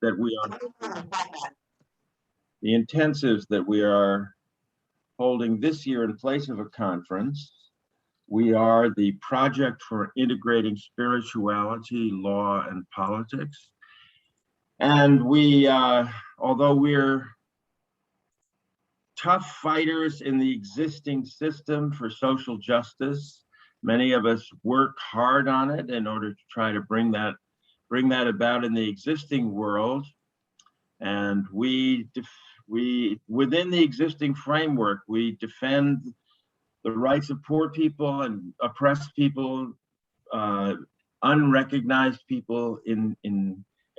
that we are, the intensives that we are holding this year in place of a conference. We are the Project for Integrating Spirituality, Law, and Politics. And we, although we're tough fighters in the existing system for social justice, many of us work hard on it in order to try to bring that about in the existing world. And we within the existing framework, we defend the rights of poor people and oppressed people, unrecognized people in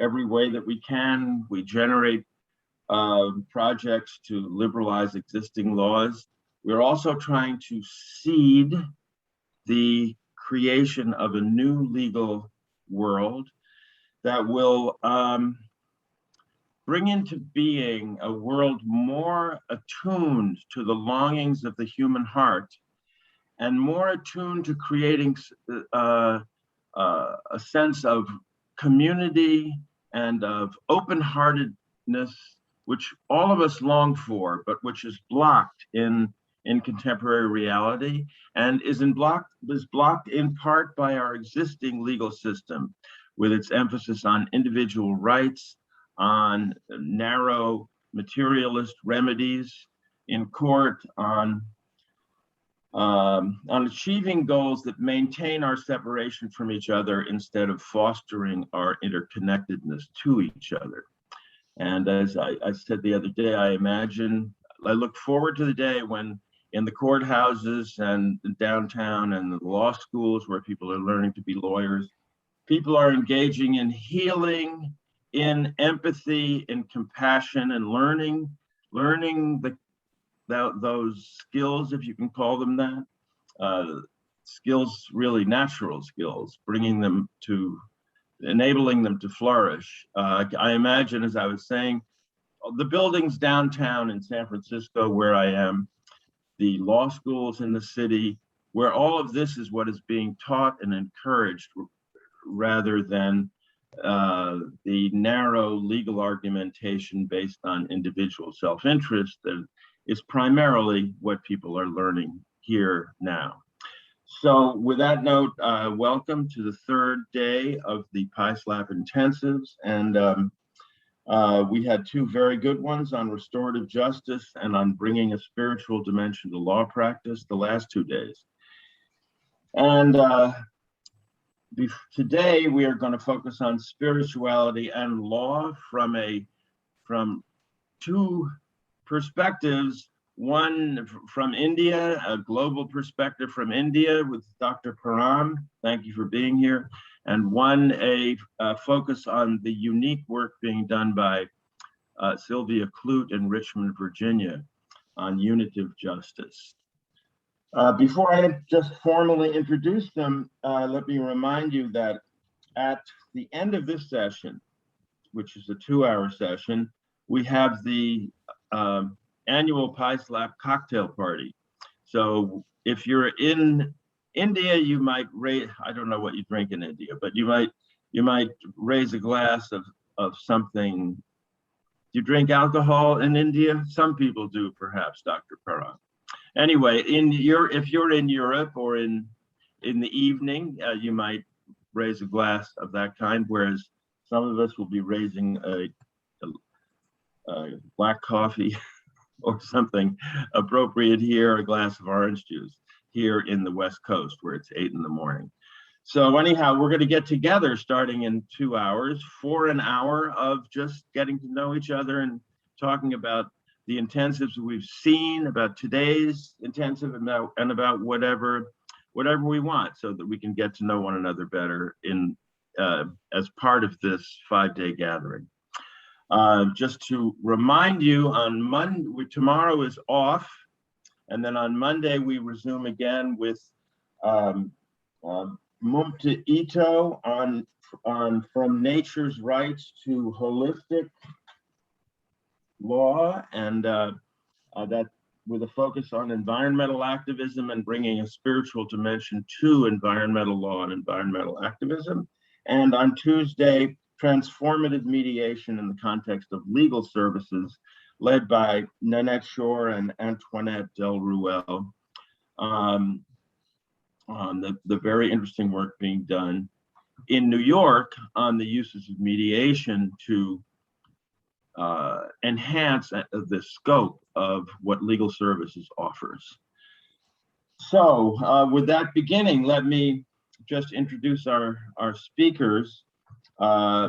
every way that we can. We generate projects to liberalize existing laws. We're also trying to seed the creation of a new legal world that will bring into being a world more attuned to the longings of the human heart and more attuned to creating a sense of community and of open-heartedness, which all of us long for, but which is blocked in contemporary reality and is blocked in part by our existing legal system with its emphasis on individual rights, on narrow materialist remedies in court, on achieving goals that maintain our separation from each other instead of fostering our interconnectedness to each other. And as I said the other day, I look forward to the day when in the courthouses and downtown and the law schools where people are learning to be lawyers, people are engaging in healing, in empathy, in compassion, and learning those skills, if you can call them that, skills, really natural skills, enabling them to flourish. I imagine, as I was saying, the buildings downtown in San Francisco where I am, the law schools in the city, where all of this is what is being taught and encouraged rather than the narrow legal argumentation based on individual self-interest that is primarily what people are learning here now. So with that note, welcome to the third day of the PISLAP intensives. And we had two very good ones on restorative justice and on bringing a spiritual dimension to law practice the last 2 days. And today we are going to focus on spirituality and law from two perspectives. One from India, a global perspective from India with Dr. Param. Thank you for being here. And one, a focus on the unique work being done by Sylvia Clute in Richmond, Virginia on Unitive Justice. Before I just formally introduce them, let me remind you that at the end of this session, which is a 2-hour session, we have the annual PISLAP cocktail party. So if you're in India, you might raise, I don't know what you drink in India, but you might raise a glass of something. Do you drink alcohol in India? Some people do, perhaps, Dr. Param. Anyway, if you're in Europe or in the evening, you might raise a glass of that kind, whereas some of us will be raising a black coffee or something appropriate here, a glass of orange juice here in the West Coast where it's 8 in the morning. So anyhow, we're going to get together starting in 2 hours for an hour of just getting to know each other and talking about the intensives we've seen, about today's intensive, and about whatever we want, so that we can get to know one another better as part of this 5-day gathering. Just to remind you, on Monday, tomorrow is off, and then on Monday we resume again with Mumta Ito on From Nature's Rights to Holistic Law, and that with a focus on environmental activism and bringing a spiritual dimension to environmental law and environmental activism. And on Tuesday, Transformative Mediation in the Context of Legal Services, led by Nanette Shore and Antoinette Del Ruel, on the very interesting work being done in New York on the uses of mediation to enhance the scope of what legal services offers. So with that beginning, let me just introduce our speakers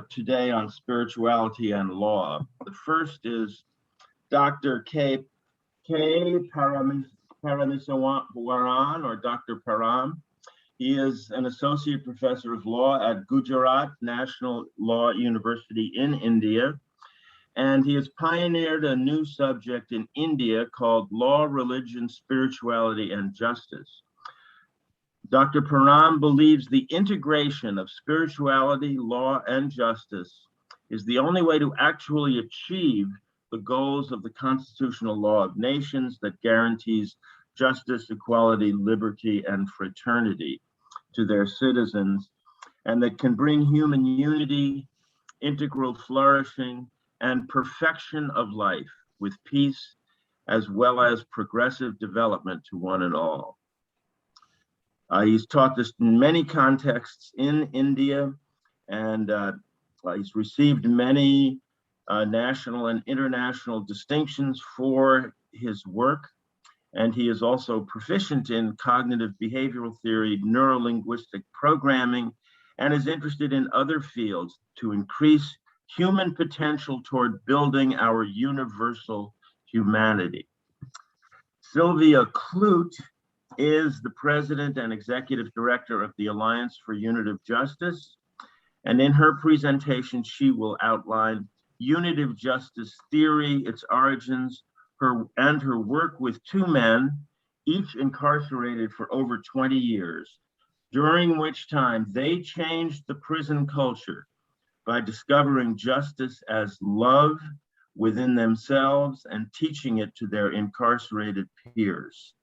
today on spirituality and law. The first is Dr. K. Parameswaran, or Dr. Param. He is an associate professor of law at Gujarat National Law University in India, and he has pioneered a new subject in India called Law, Religion, Spirituality, and Justice. Dr. Param believes the integration of spirituality, law, and justice is the only way to actually achieve the goals of the constitutional law of nations that guarantees justice, equality, liberty, and fraternity to their citizens, and that can bring human unity, integral flourishing, and perfection of life with peace, as well as progressive development to one and all. He's taught this in many contexts in India, and he's received many national and international distinctions for his work. And he is also proficient in cognitive behavioral theory, neurolinguistic programming, and is interested in other fields to increase human potential toward building our universal humanity. Sylvia Clute is the president and executive director of the Alliance for Unitive Justice. And in her presentation, she will outline Unitive Justice theory, its origins, her work with two men, each incarcerated for over 20 years, during which time they changed the prison culture by discovering justice as love within themselves and teaching it to their incarcerated peers.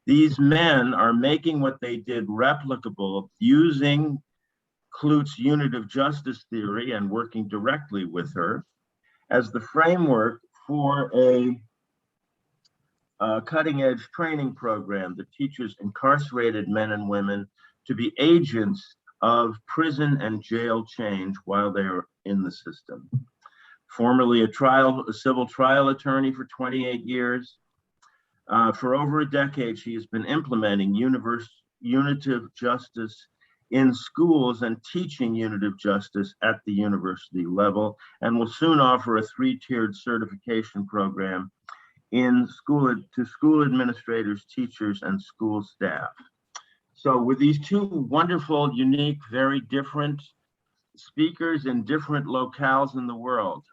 These men are making what they did replicable using Clute's Unitive Justice theory and working directly with her as the framework for a cutting-edge training program that teaches incarcerated men and women to be agents of prison and jail change while they are in the system. Formerly a civil trial attorney for 28 years, for over a decade, she has been implementing Unitive Justice in schools and teaching Unitive Justice at the university level, and will soon offer a 3-tiered certification program to school administrators, teachers, and school staff. So with these two wonderful, unique, very different speakers in different locales in the world,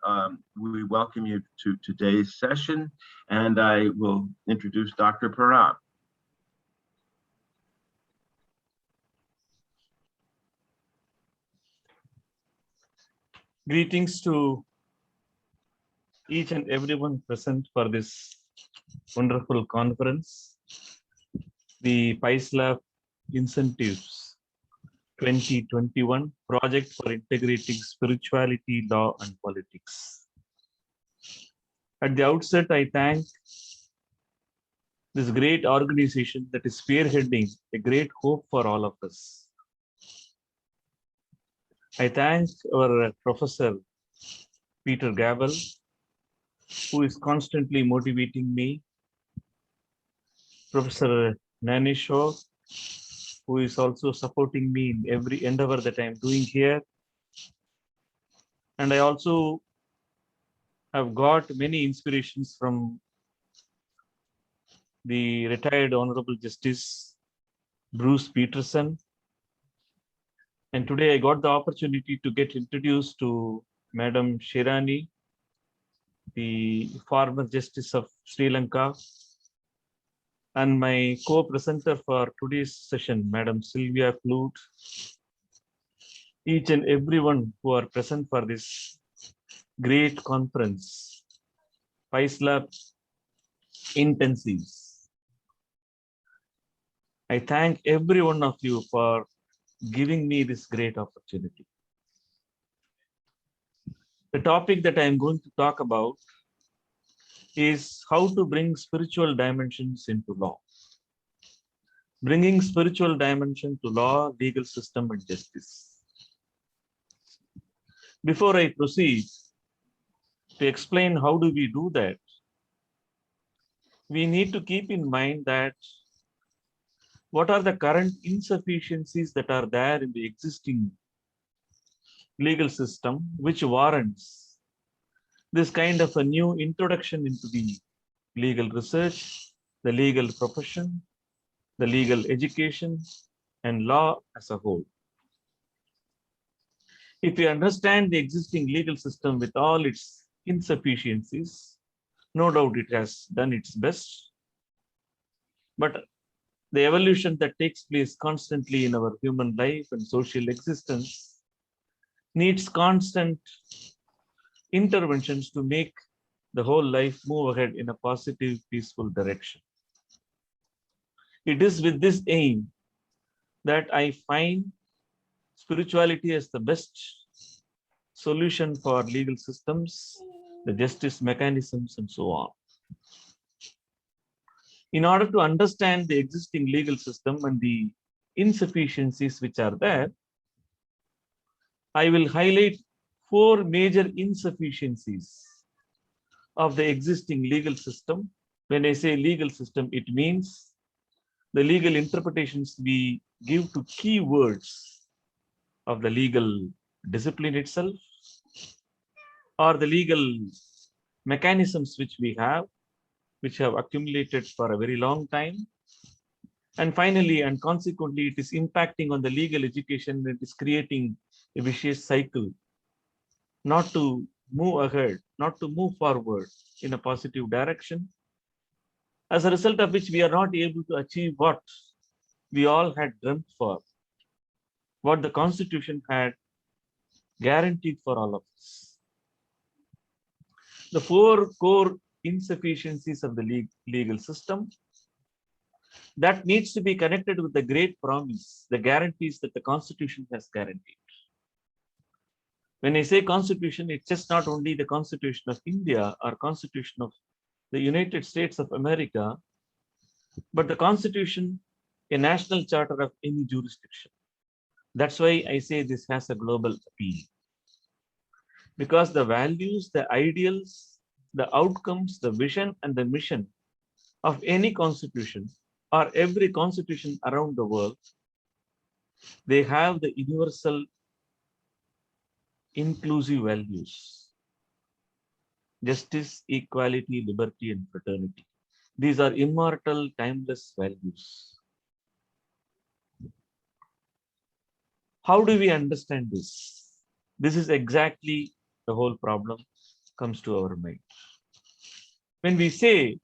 we welcome you to today's session, and I will introduce Dr. Param. Greetings to each and everyone present for this wonderful conference, the PISLAB Incentives 2021 Project for Integrating Spirituality, Law, and Politics. At the outset, I thank this great organization that is spearheading a great hope for all of us. I thank our Professor Peter Gabel, who is constantly motivating me, Professor Nanette Shore, who is also supporting me in every endeavor that I am doing here. And I also have got many inspirations from the retired Honorable Justice Bruce Peterson. And today I got the opportunity to get introduced to Madam Shirani, the former Justice of Sri Lanka, and my co-presenter for today's session, Madam Sylvia Clute, each and everyone who are present for this great conference, PISLAB Intensives. I thank every one of you for giving me this great opportunity. The topic that I am going to talk about is how to bring spiritual dimensions into law. Bringing spiritual dimension to law, legal system, and justice. Before I proceed to explain how do we do that, we need to keep in mind that what are the current insufficiencies that are there in the existing legal system, which warrants this kind of a new introduction into the legal research, the legal profession, the legal education, and law as a whole. If we understand the existing legal system with all its insufficiencies, no doubt it has done its best, but the evolution that takes place constantly in our human life and social existence needs constant interventions to make the whole life move ahead in a positive, peaceful direction. It is with this aim that I find spirituality as the best solution for legal systems, the justice mechanisms, and so on. In order to understand the existing legal system and the insufficiencies which are there, I will highlight 4 major insufficiencies of the existing legal system. When I say legal system, it means the legal interpretations we give to key words of the legal discipline itself, or the legal mechanisms which we have, which have accumulated for a very long time. And finally, and consequently, it is impacting on the legal education. It is creating a vicious cycle, not to move ahead, not to move forward in a positive direction, as a result of which we are not able to achieve what we all had dreamt for, what the Constitution had guaranteed for all of us. The 4 core insufficiencies of the legal system that needs to be connected with the great promise, the guarantees that the Constitution has guaranteed. When I say Constitution, it's just not only the Constitution of India or Constitution of the United States of America, but the Constitution, a national charter of any jurisdiction. That's why I say this has a global appeal. Because the values, the ideals, the outcomes, the vision, and the mission of any constitution or every constitution around the world, they have the universal inclusive values: justice, equality, liberty, and fraternity. These are immortal, timeless values. How do we understand this? This is exactly the whole problem comes to our mind. When we say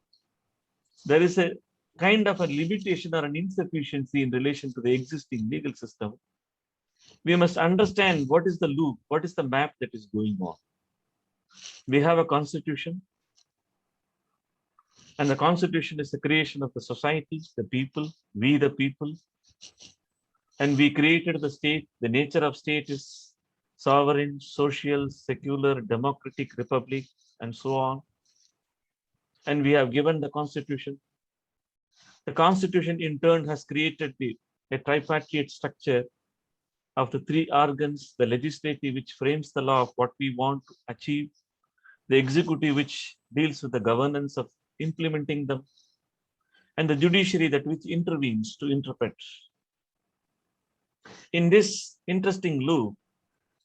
there is a kind of a limitation or an insufficiency in relation to the existing legal system, we must understand what is the loop, what is the map that is going on. We have a constitution, and the constitution is the creation of the society, the people, we the people, and we created the state. The nature of state is sovereign, social, secular, democratic, republic, and so on. And we have given the constitution. The constitution in turn has created a tripartite structure of the 3 organs: the legislative, which frames the law of what we want to achieve; the executive, which deals with the governance of implementing them; and the judiciary, that which intervenes to interpret. In this interesting loop,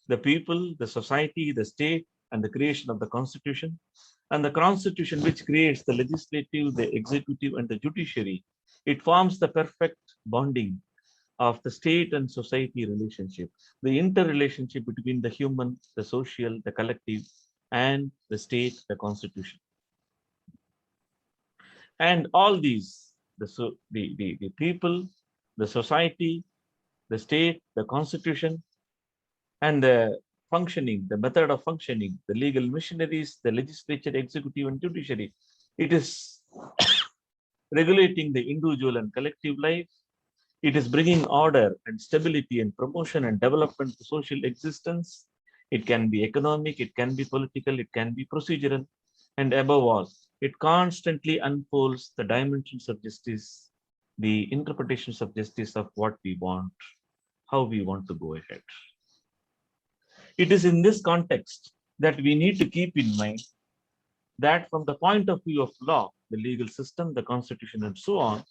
the people, the society, the state, and the creation of the constitution, and the constitution which creates the legislative, the executive, and the judiciary, it forms the perfect bonding of the state and society relationship, the interrelationship between the human, the social, the collective, and the state, the constitution. And all these, the people, the society, the state, the constitution, and the functioning, the method of functioning, the legal missionaries, the legislature, executive, and judiciary, it is regulating the individual and collective life. It is bringing order and stability and promotion and development to social existence. It can be economic, it can be political, it can be procedural, and above all, it constantly unfolds the dimensions of justice, the interpretations of justice of what we want, how we want to go ahead. It is in this context that we need to keep in mind that from the point of view of law, the legal system, the constitution, and so on,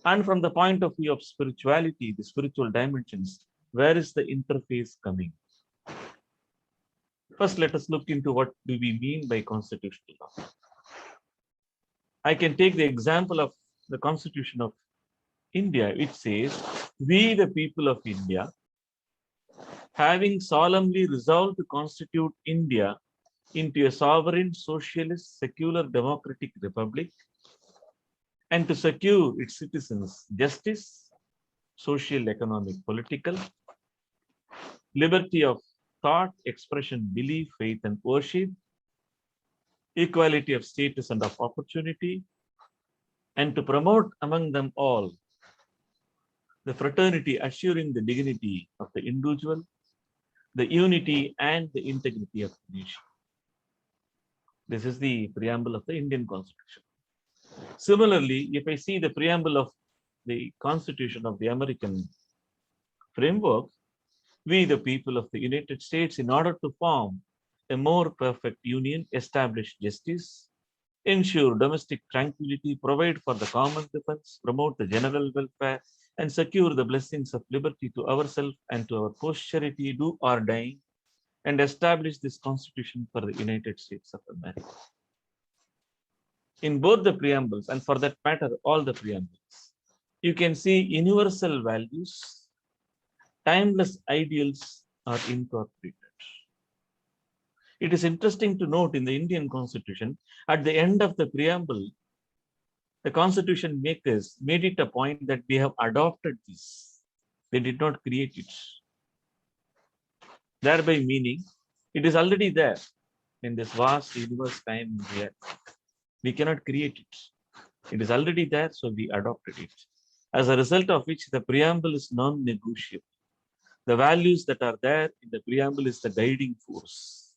and from the point of view of spirituality, the spiritual dimensions, where is the interface coming? First, let us look into what do we mean by constitutional law. I can take the example of the Constitution of India, which says, we the people of India, having solemnly resolved to constitute India into a sovereign, socialist, secular, democratic republic, and to secure its citizens justice, social, economic, political, liberty of thought, expression, belief, faith, and worship, equality of status and of opportunity, and to promote among them all the fraternity, assuring the dignity of the individual, the unity and the integrity of the nation. This is the preamble of the Indian Constitution. Similarly, if I see the preamble of the Constitution of the American framework, we, the people of the United States, in order to form a more perfect union, establish justice, ensure domestic tranquility, provide for the common defense, promote the general welfare, and secure the blessings of liberty to ourselves and to our posterity, do ordain and establish this Constitution for the United States of America. In both the preambles, and for that matter, all the preambles, you can see universal values, timeless ideals are incorporated. It is interesting to note in the Indian Constitution, at the end of the preamble, the Constitution makers made it a point that we have adopted this. They did not create it. Thereby meaning, it is already there in this vast universe, time, and reality. We cannot create it. It is already there, so we adopted it. As a result of which, the preamble is non-negotiable. The values that are there in the preamble is the guiding force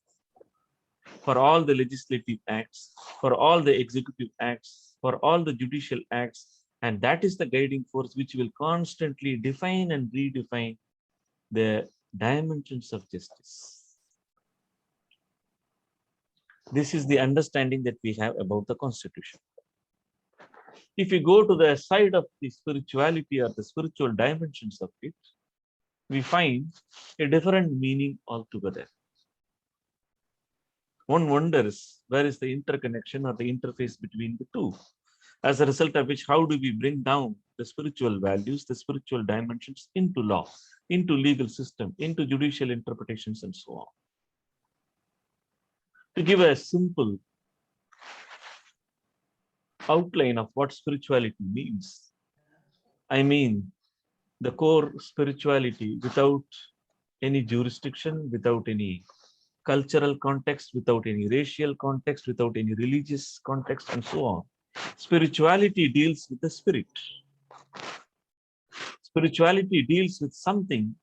for all the legislative acts, for all the executive acts, for all the judicial acts, and that is the guiding force which will constantly define and redefine the dimensions of justice. This is the understanding that we have about the Constitution. If you go to the side of the spirituality or the spiritual dimensions of it, we find a different meaning altogether. One wonders where is the interconnection or the interface between the two. As a result of which, how do we bring down the spiritual values, the spiritual dimensions into law, into legal system, into judicial interpretations, and so on. To give a simple outline of what spirituality means, I mean the core spirituality without any jurisdiction, without any cultural context, without any racial context, without any religious context, and so on. Spirituality deals with the spirit. Spirituality deals with something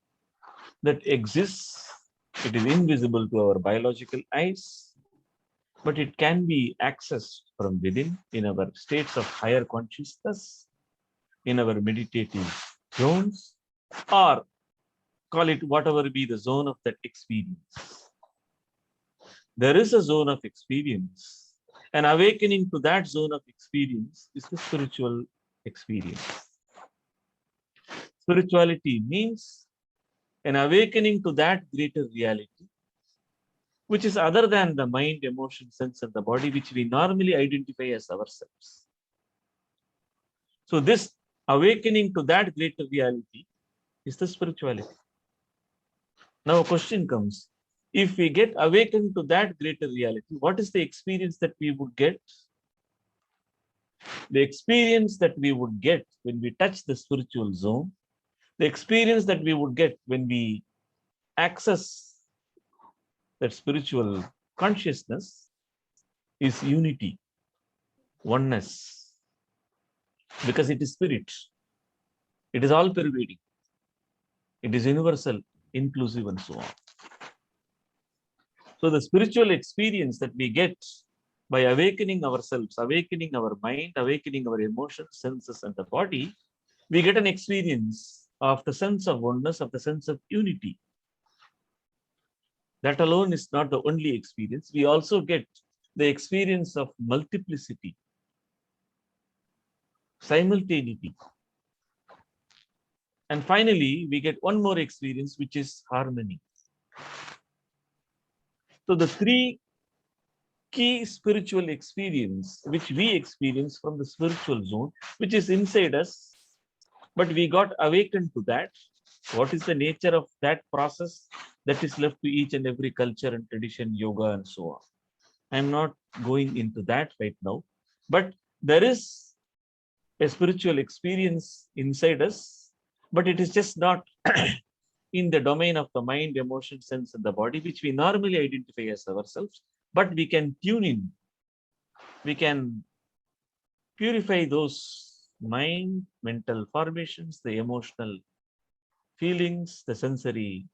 that exists. It is invisible to our biological eyes, but it can be accessed from within in our states of higher consciousness, in our meditative zones, or call it whatever be the zone of that experience. There is a zone of experience. An awakening to that zone of experience is the spiritual experience. Spirituality means an awakening to that greater reality, which is other than the mind, emotion, sense, and the body, which we normally identify as ourselves. So this awakening to that greater reality is the spirituality. Now a question comes, if we get awakened to that greater reality, what is the experience that we would get? The experience that we would get when we touch the spiritual zone, the experience that we would get when we access that spiritual consciousness is unity, oneness, because it is spirit. It is all pervading. It is universal, inclusive, and so on. So the spiritual experience that we get by awakening ourselves, awakening our mind, awakening our emotions, senses, and the body, we get an experience of the sense of oneness, of the sense of unity. That alone is not the only experience. We also get the experience of multiplicity, simultaneity. And finally, we get one more experience, which is harmony. So the three key spiritual experience which we experience from the spiritual zone, which is inside us, but we got awakened to that. What is the nature of that process? That is left to each and every culture and tradition, yoga, and so on. I'm not going into that right now, but there is a spiritual experience inside us, but it is just not in the domain of the mind, emotion, sense, and the body, which we normally identify as ourselves, but we can tune in. We can purify those mind, mental formations, the emotional feelings, the sensory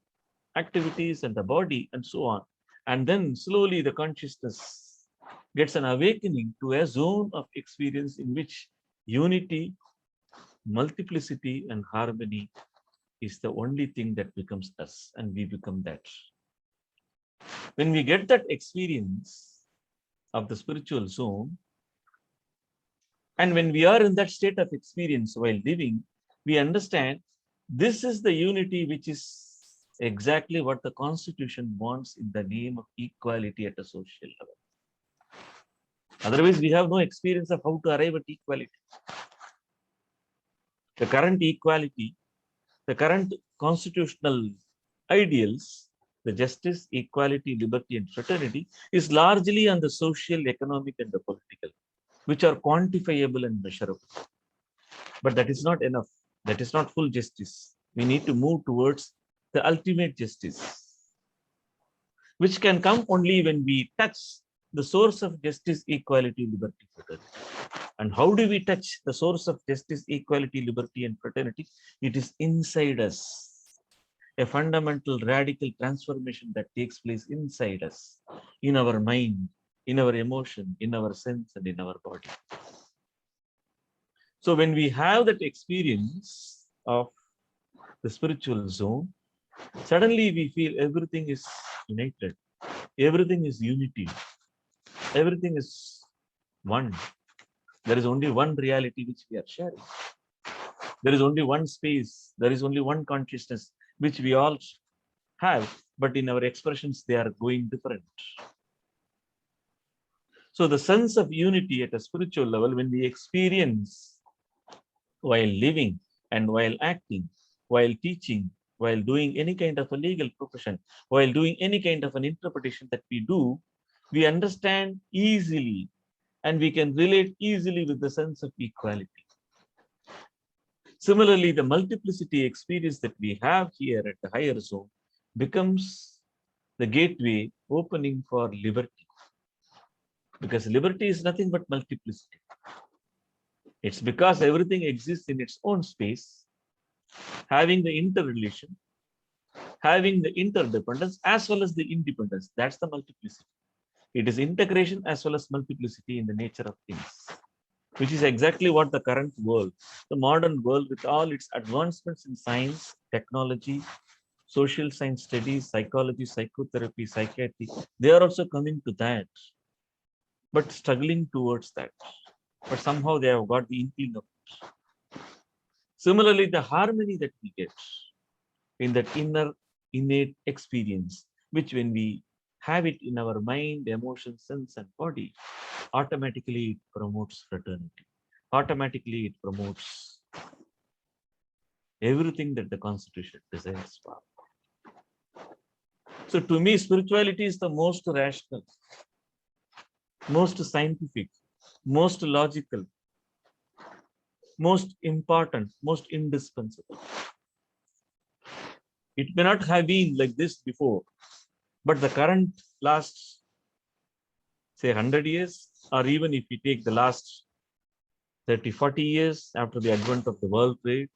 activities, and the body, and so on. And then slowly the consciousness gets an awakening to a zone of experience in which unity, multiplicity, and harmony is the only thing that becomes us, and we become that. When we get that experience of the spiritual zone, and when we are in that state of experience while living, we understand this is the unity which is exactly what the Constitution wants in the name of equality at a social level. Otherwise, we have no experience of how to arrive at equality. The current equality, the current constitutional ideals, the justice, equality, liberty, and fraternity, is largely on the social, economic, and the political, which are quantifiable and measurable. But that is not enough. That is not full justice. We need to move towards the ultimate justice, which can come only when we touch the source of justice, equality, liberty, fraternity. And how do we touch the source of justice, equality, liberty, and fraternity? It is inside us. A fundamental radical transformation that takes place inside us, in our mind, in our emotion, in our sense, and in our body. So when we have that experience of the spiritual zone, suddenly we feel everything is united, everything is unity, everything is one. There is only one reality which we are sharing. There is only one space, there is only one consciousness which we all have, but in our expressions they are going different. So the sense of unity at a spiritual level, when we experience while living and while acting, while teaching, while doing any kind of a legal profession, while doing any kind of an interpretation that we do, we understand easily and we can relate easily with the sense of equality. Similarly, the multiplicity experience that we have here at the higher zone becomes the gateway opening for liberty. Because liberty is nothing but multiplicity. It's because everything exists in its own space, having the interrelation, having the interdependence as well as the independence. That's the multiplicity. It is integration as well as multiplicity in the nature of things, which is exactly what the current world, the modern world with all its advancements in science, technology, social science studies, psychology, psychotherapy, psychiatry, they are also coming to that, but struggling towards that. But somehow they have got the inkling of it. Similarly, the harmony that we get in that inner innate experience, which when we have it in our mind, emotion, sense, and body, automatically it promotes fraternity. Automatically it promotes everything that the Constitution desires for. So to me, spirituality is the most rational, most scientific, most logical, most important, most indispensable. It may not have been like this before, but the current last, say 100 years, or even if you take the last 30, 40 years after the advent of the world trade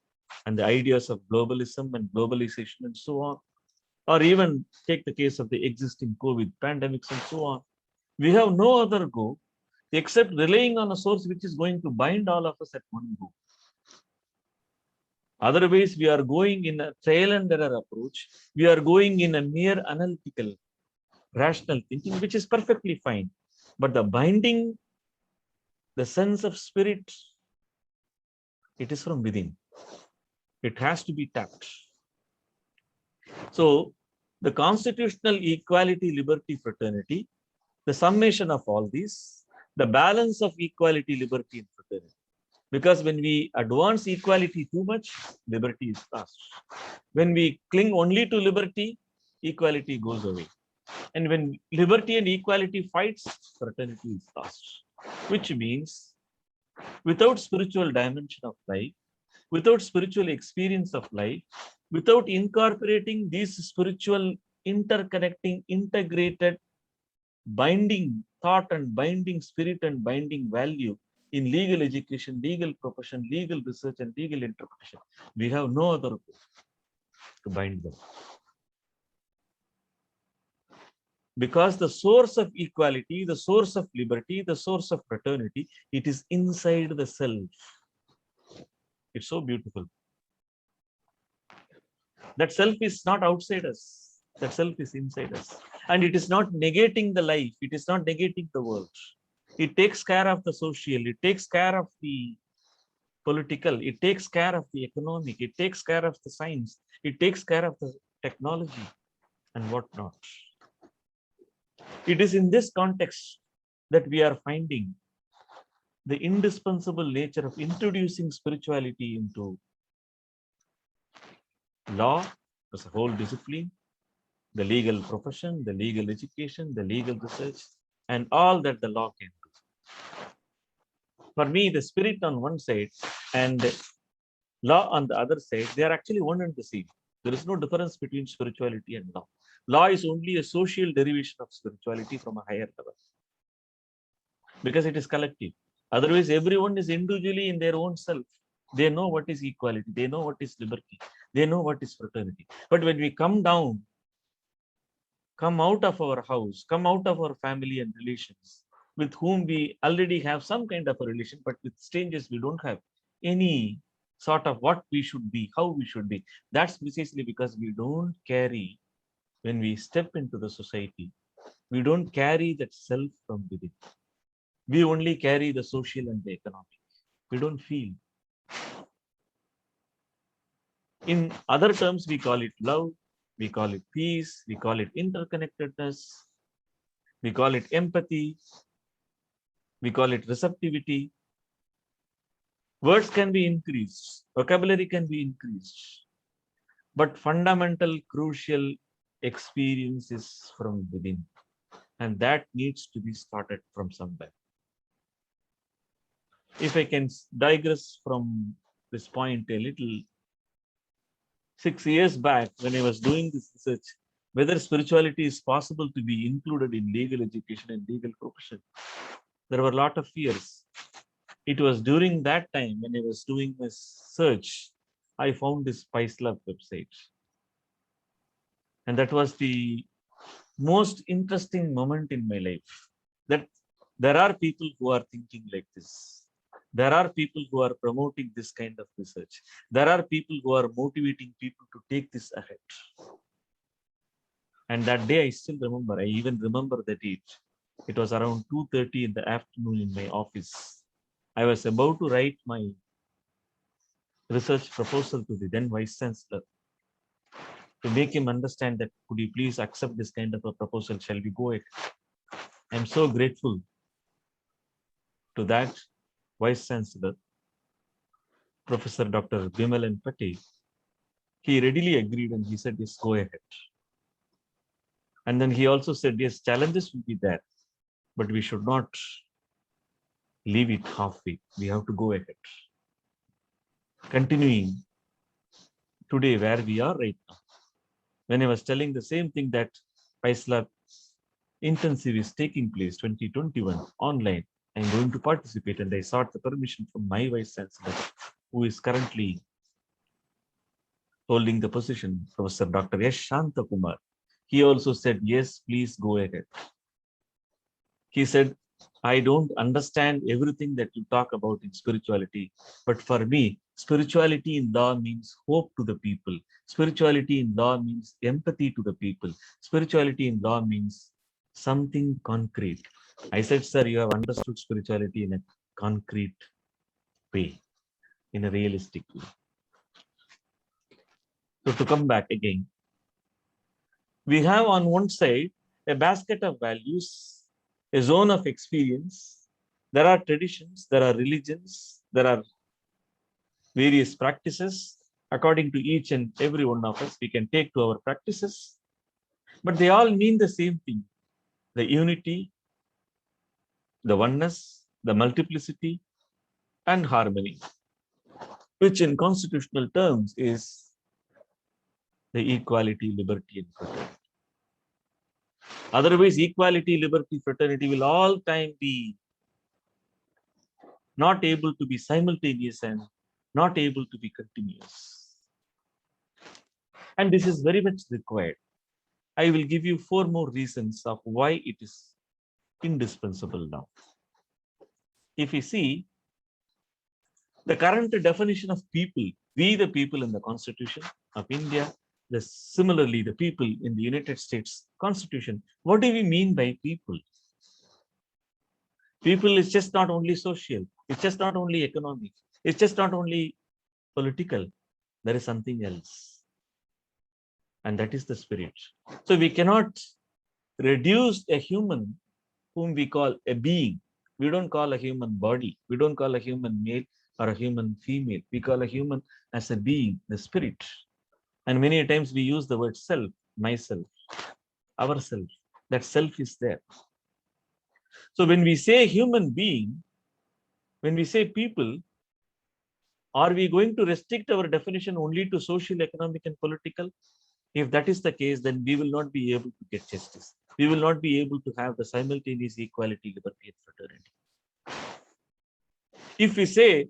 and the ideas of globalism and globalization and so on, or even take the case of the existing COVID pandemics and so on. We have no other go except relying on a source which is going to bind all of us at one go. Otherwise, we are going in a trial and error approach. We are going in a mere analytical, rational thinking, which is perfectly fine. But the binding, the sense of spirit, it is from within. It has to be tapped. So, the constitutional equality, liberty, fraternity, the summation of all these, the balance of equality, liberty, and fraternity. Because when we advance equality too much, liberty is lost. When we cling only to liberty, equality goes away. And when liberty and equality fights, fraternity is lost. Which means, without spiritual dimension of life, without spiritual experience of life, without incorporating these spiritual interconnecting, integrated, binding thought and binding spirit and binding value in legal education, legal profession, legal research, and legal interpretation, we have no other way to bind them. Because the source of equality, the source of liberty, the source of fraternity, it is inside the self. It's so beautiful. That self is not outside us. That self is inside us. And it is not negating the life. It is not negating the world. It takes care of the social. It takes care of the political. It takes care of the economic. It takes care of the science. It takes care of the technology and whatnot. It is in this context that we are finding the indispensable nature of introducing spirituality into law as a whole discipline, the legal profession, the legal education, the legal research, and all that the law can do. For me, the spirit on one side and law on the other side, they are actually one and the same. There is no difference between spirituality and law. Law is only a social derivation of spirituality from a higher level, because it is collective. Otherwise, everyone is individually in their own self. They know what is equality. They know what is liberty. They know what is fraternity. But when we come down, come out of our house, come out of our family and relations, with whom we already have some kind of a relation, but with strangers, we don't have any sort of what we should be, how we should be. That's precisely because we don't carry, when we step into the society, we don't carry that self from within. We only carry the social and the economic. We don't feel. In other terms, we call it love, we call it peace, we call it interconnectedness, we call it empathy, we call it receptivity. Words can be increased, vocabulary can be increased, but fundamental, crucial experience is from within, and that needs to be started from somewhere. If I can digress from this point a little, 6 years back, when I was doing this research, whether spirituality is possible to be included in legal education and legal profession, there were a lot of fears. It was during that time when I was doing this search, I found this PAISLAB website. And that was the most interesting moment in my life, that there are people who are thinking like this. There are people who are promoting this kind of research. There are people who are motivating people to take this ahead. And that day I still remember, I even remember the date. It was around 2:30 in the afternoon in my office. I was about to write my research proposal to the then Vice Chancellor to make him understand that, could you please accept this kind of a proposal? Shall we go ahead? I'm so grateful to that Vice Chancellor, Professor Dr. Bimalan Patel. He readily agreed and he said, yes, go ahead. And then he also said, yes, challenges will be there, but we should not leave it halfway. We have to go ahead. Continuing today where we are right now. When I was telling the same thing, that PAISLAB intensive is taking place 2021 online, I'm going to participate, and I sought the permission from my Vice Chancellor, who is currently holding the position, Professor Dr. S. Shantakumar, he also said, yes, please go ahead. He said, I don't understand everything that you talk about in spirituality, but for me, spirituality in law means hope to the people. Spirituality in law means empathy to the people. Spirituality in law means something concrete. I said, sir, you have understood spirituality in a concrete way, in a realistic way. So to come back again, we have on one side a basket of values, a zone of experience. There are traditions, there are religions, there are various practices. According to each and every one of us, we can take to our practices, but they all mean the same thing: the unity, the oneness, the multiplicity, and harmony, which in constitutional terms is the equality, liberty, and fraternity. Otherwise, equality, liberty, fraternity will all time be not able to be simultaneous and not able to be continuous. And this is very much required. I will give you 4 more reasons of why it is indispensable now. If you see the current definition of people, we the people in the Constitution of India, similarly the people in the United States Constitution, what do we mean by people? People is just not only social, it's just not only economic, it's just not only political, there is something else. And that is the spirit. So we cannot reduce a human whom we call a being. We don't call a human body. We don't call a human male or a human female. We call a human as a being, the spirit. And many times we use the word self, myself, ourself. That self is there. So when we say human being, when we say people, are we going to restrict our definition only to social, economic, and political? If that is the case, then we will not be able to get justice. We will not be able to have the simultaneous equality, liberty, and fraternity. If we say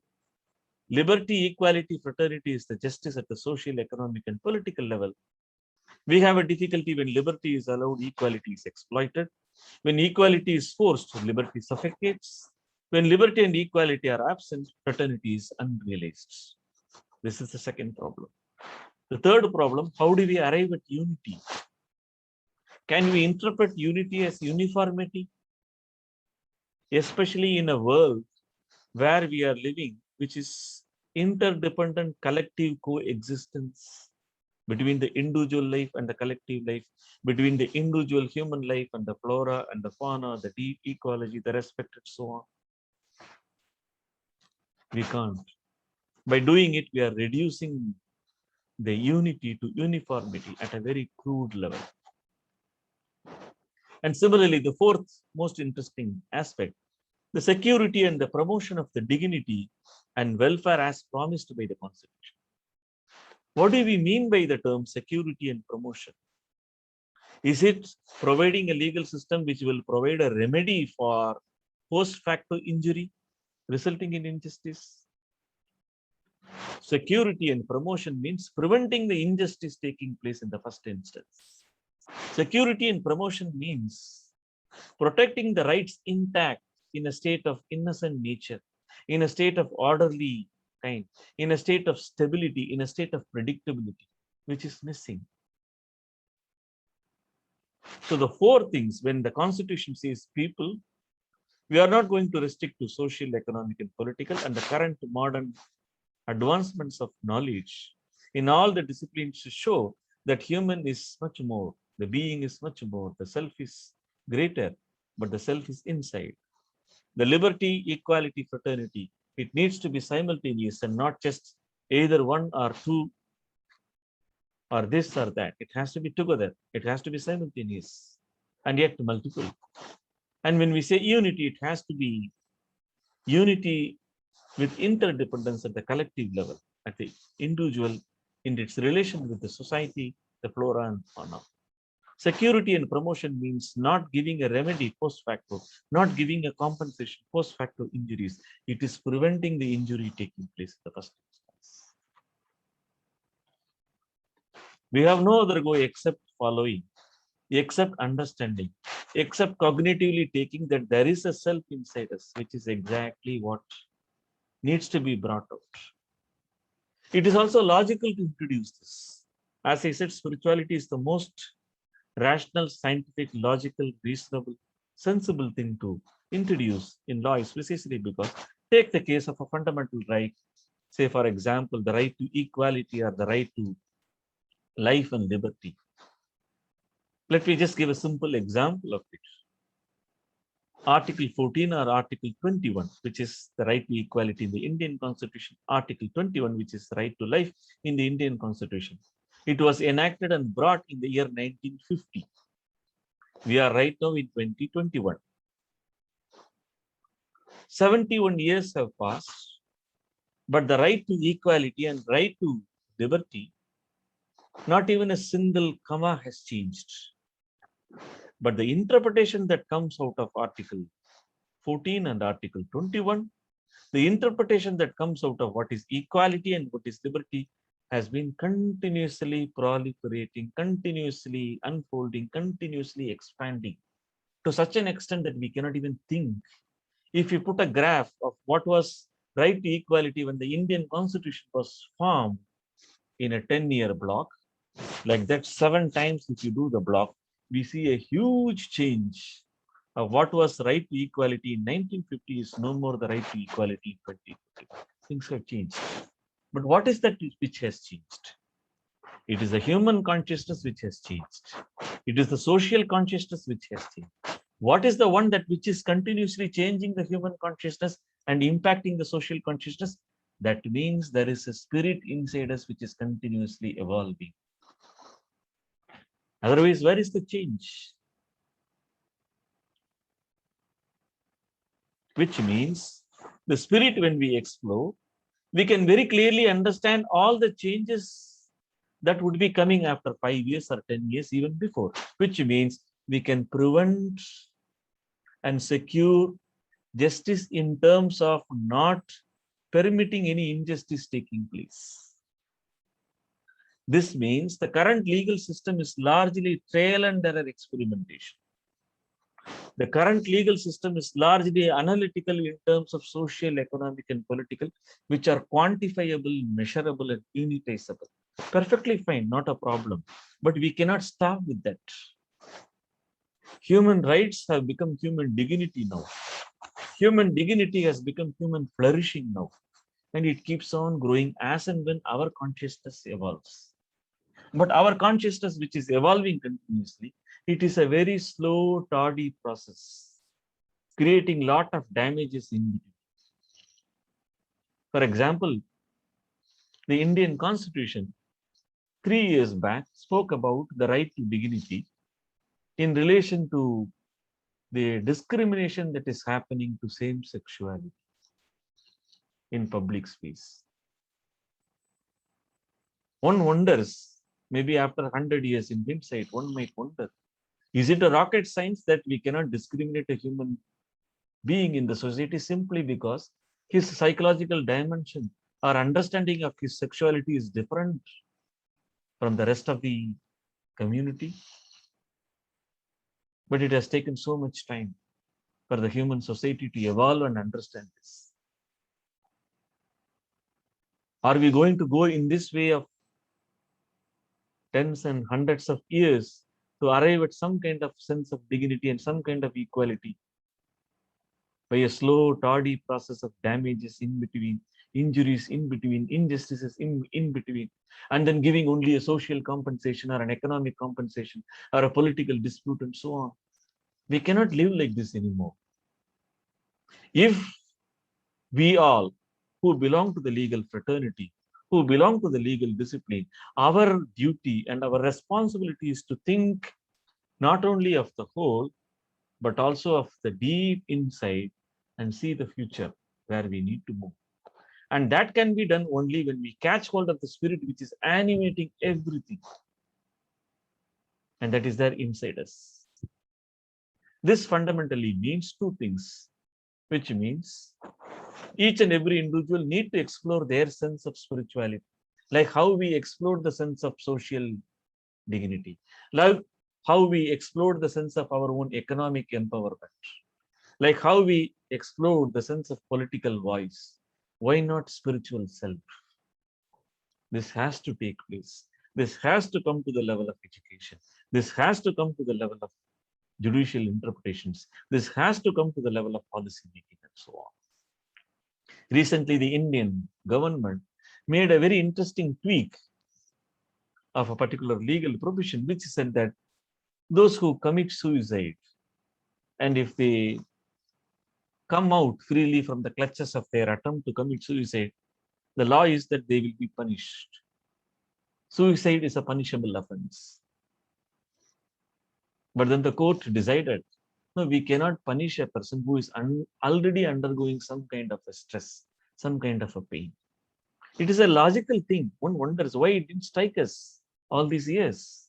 liberty, equality, fraternity is the justice at the social, economic, and political level, we have a difficulty when liberty is allowed, equality is exploited. When equality is forced, liberty suffocates. When liberty and equality are absent, fraternity is unrealized. This is the second problem. The third problem, how do we arrive at unity? Can we interpret unity as uniformity? Especially in a world where we are living, which is interdependent collective coexistence between the individual life and the collective life, between the individual human life and the flora and the fauna, the deep ecology, the respect, and so on. We can't. By doing it, we are reducing the unity to uniformity at a very crude level. And similarly, the fourth most interesting aspect, the security and the promotion of the dignity and welfare as promised by the Constitution. What do we mean by the term security and promotion? Is it providing a legal system which will provide a remedy for post facto injury resulting in injustice? Security and promotion means preventing the injustice taking place in the first instance. Security and promotion means protecting the rights intact in a state of innocent nature, in a state of orderly kind, in a state of stability, in a state of predictability, which is missing. So the 4 things, when the Constitution says people, we are not going to restrict to social, economic, and political, and the current modern advancements of knowledge in all the disciplines to show that human is much more, the being is much more, the self is greater, but the self is inside. The liberty, equality, fraternity, it needs to be simultaneous and not just either one or two or this or that. It has to be together. It has to be simultaneous and yet multiple. And when we say unity, it has to be unity with interdependence at the collective level, at the individual, in its relation with the society, the flora and fauna. Security and promotion means not giving a remedy post facto, not giving a compensation post facto injuries. It is preventing the injury taking place in the first instance. We have no other go except following, except understanding, except cognitively taking that there is a self inside us, which is exactly what needs to be brought out. It is also logical to introduce this. As I said, spirituality is the most rational, scientific, logical, reasonable, sensible thing to introduce in law is precisely because take the case of a fundamental right, say for example, the right to equality or the right to life and liberty. Let me just give a simple example of it. Article 14 or Article 21, which is the right to equality in the Indian Constitution, Article 21, which is the right to life in the Indian Constitution. It was enacted and brought in the year 1950. We are right now in 2021. 71 years have passed, but the right to equality and right to liberty, not even a single comma has changed. But the interpretation that comes out of Article 14 and Article 21, the interpretation that comes out of what is equality and what is liberty has been continuously proliferating, continuously unfolding, continuously expanding to such an extent that we cannot even think. If you put a graph of what was right to equality when the Indian Constitution was formed in a 10-year block, like that 7 times if you do the block, we see a huge change of what was right to equality in 1950 is no more the right to equality in 2050. Things have changed. But what is that which has changed? It is the human consciousness which has changed. It is the social consciousness which has changed. What is the one that which is continuously changing the human consciousness and impacting the social consciousness? That means there is a spirit inside us which is continuously evolving. Otherwise, where is the change? Which means the spirit, when we explore, we can very clearly understand all the changes that would be coming after 5 years or 10 years, even before, which means we can prevent and secure justice in terms of not permitting any injustice taking place. This means the current legal system is largely trial and error experimentation. The current legal system is largely analytical in terms of social, economic, and political, which are quantifiable, measurable, and unitizable. Perfectly fine, not a problem. But we cannot stop with that. Human rights have become human dignity now. Human dignity has become human flourishing now. And it keeps on growing as and when our consciousness evolves. But our consciousness, which is evolving continuously, it is a very slow, tardy process, creating a lot of damages in between. For example, the Indian Constitution 3 years back spoke about the right to dignity in relation to the discrimination that is happening to same sexuality in public space. One wonders, maybe after 100 years in hindsight, one might wonder, is it a rocket science that we cannot discriminate a human being in the society simply because his psychological dimension or understanding of his sexuality is different from the rest of the community? But it has taken so much time for the human society to evolve and understand this. Are we going to go in this way of tens and hundreds of years to arrive at some kind of sense of dignity and some kind of equality by a slow, tardy process of damages in between, injuries in between, injustices in between, and then giving only a social compensation or an economic compensation or a political dispute and so on? We cannot live like this anymore. If we all who belong to the legal fraternity, who belong to the legal discipline, our duty and our responsibility is to think not only of the whole, but also of the deep inside and see the future where we need to move. And that can be done only when we catch hold of the spirit which is animating everything. And that is there inside us. This fundamentally means two things, which means each and every individual need to explore their sense of spirituality, like how we explored the sense of social dignity. Like how we explored the sense of our own economic empowerment, like how we explored the sense of political voice. Why not spiritual self? This has to take place. This has to come to the level of education. This has to come to the level of judicial interpretations. This has to come to the level of policy making and so on. Recently, the Indian government made a very interesting tweak of a particular legal provision, which said that those who commit suicide, and if they come out freely from the clutches of their attempt to commit suicide, the law is that they will be punished. Suicide is a punishable offense. But then the court decided, no, we cannot punish a person who is already undergoing some kind of a stress, some kind of a pain. It is a logical thing. One wonders why it didn't strike us all these years.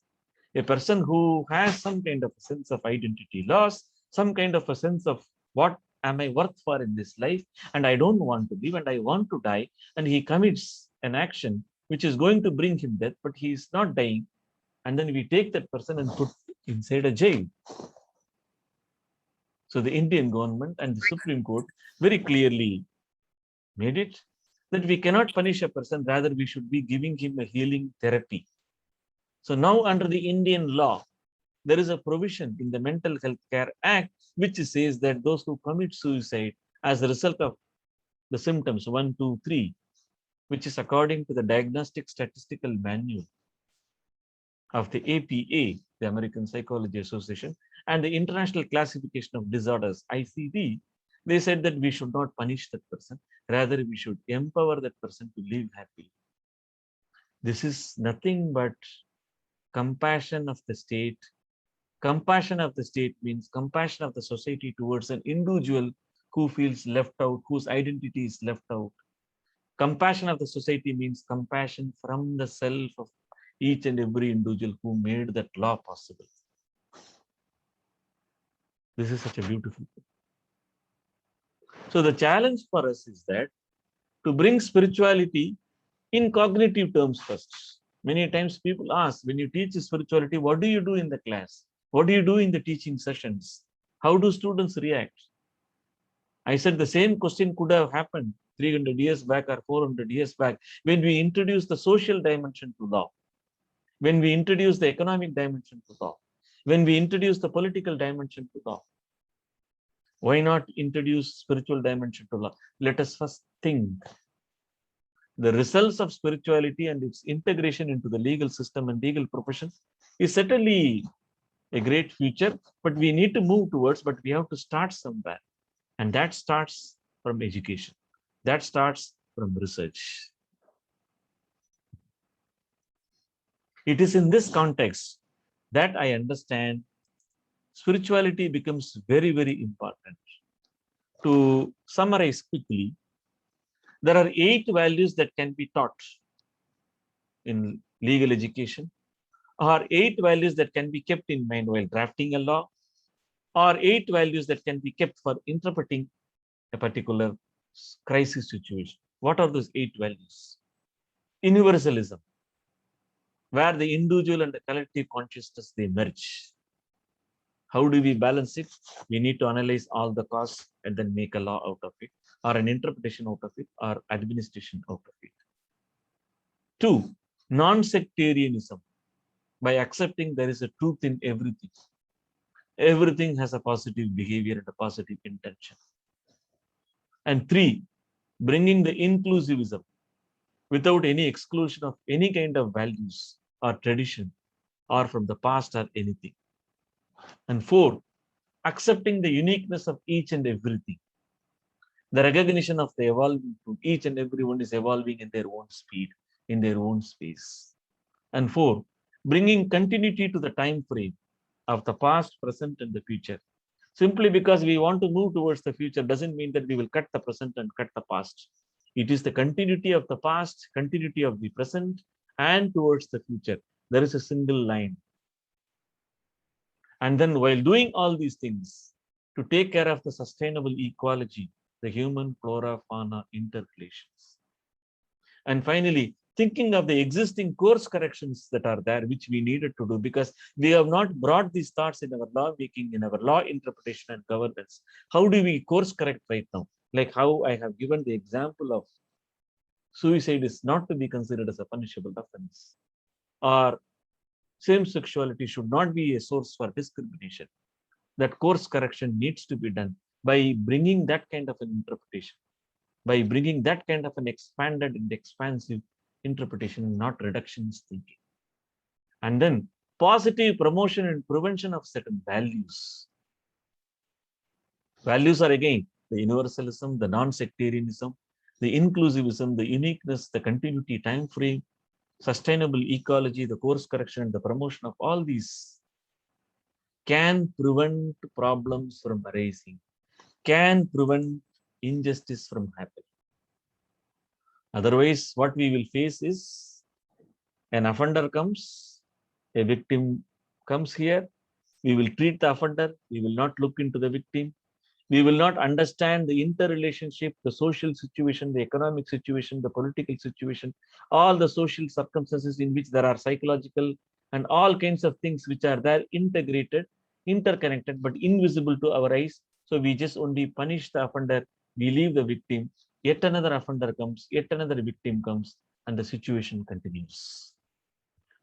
A person who has some kind of a sense of identity loss, some kind of a sense of what am I worth for in this life, and I don't want to live and I want to die, and he commits an action which is going to bring him death, but he is not dying, and then we take that person and put inside a jail. So the Indian government and the Supreme Court very clearly made it that we cannot punish a person, rather we should be giving him a healing therapy. So now under the Indian law, there is a provision in the Mental Health Care Act which says that those who commit suicide as a result of the symptoms 1, 2, 3, which is according to the Diagnostic Statistical Manual of the APA, the American Psychology Association, and the International Classification of Disorders, ICD, they said that we should not punish that person, rather we should empower that person to live happily. This is nothing but compassion of the state. Compassion of the state means compassion of the society towards an individual who feels left out, whose identity is left out. Compassion of the society means compassion from the self of each and every individual who made that law possible. This is such a beautiful thing. So the challenge for us is that to bring spirituality in cognitive terms first. Many times people ask, when you teach spirituality, what do you do in the class? What do you do in the teaching sessions? How do students react? I said the same question could have happened 300 years back or 400 years back when we introduced the social dimension to law, when we introduced the economic dimension to law, when we introduced the political dimension to law. Why not introduce spiritual dimension to law? Let us first think. The results of spirituality and its integration into the legal system and legal profession is certainly a great future, but we need to move towards, but we have to start somewhere. And that starts from education. That starts from research. It is in this context that I understand spirituality becomes very, very important. To summarize quickly, there are 8 values that can be taught in legal education, or 8 values that can be kept in mind while drafting a law, or 8 values that can be kept for interpreting a particular crisis situation. What are those 8 values? Universalism, where the individual and the collective consciousness, they merge. How do we balance it? We need to analyze all the costs and then make a law out of it, or an interpretation out of it, or administration out of it. 2, non-sectarianism, by accepting there is a truth in everything. Everything has a positive behavior and a positive intention. And 3, bringing the inclusivism without any exclusion of any kind of values or tradition or from the past or anything. And 4, accepting the uniqueness of each and everything. The recognition of the evolving truth. Each and everyone is evolving in their own speed, in their own space. And 4, bringing continuity to the time frame of the past, present, and the future. Simply because we want to move towards the future doesn't mean that we will cut the present and cut the past. It is the continuity of the past, continuity of the present, and towards the future. There is a single line. And then while doing all these things, to take care of the sustainable ecology, the human flora fauna interrelations. And finally, thinking of the existing course corrections that are there, which we needed to do, because we have not brought these thoughts in our law making, in our law interpretation and governance. How do we course correct right now? Like how I have given the example of suicide is not to be considered as a punishable offense, or same sexuality should not be a source for discrimination. That course correction needs to be done by bringing that kind of an interpretation, by bringing that kind of an expanded and expansive interpretation, not reductionist thinking. And then positive promotion and prevention of certain values. Values are again the universalism, the non-sectarianism, the inclusivism, the uniqueness, the continuity, time frame, sustainable ecology, the course correction, and the promotion of all these can prevent problems from arising, can prevent injustice from happening. Otherwise, what we will face is an offender comes, a victim comes here, we will treat the offender, we will not look into the victim, we will not understand the interrelationship, the social situation, the economic situation, the political situation, all the social circumstances in which there are psychological and all kinds of things which are there integrated, interconnected, but invisible to our eyes. So we just only punish the offender, we leave the victim, yet another offender comes, yet another victim comes, and the situation continues.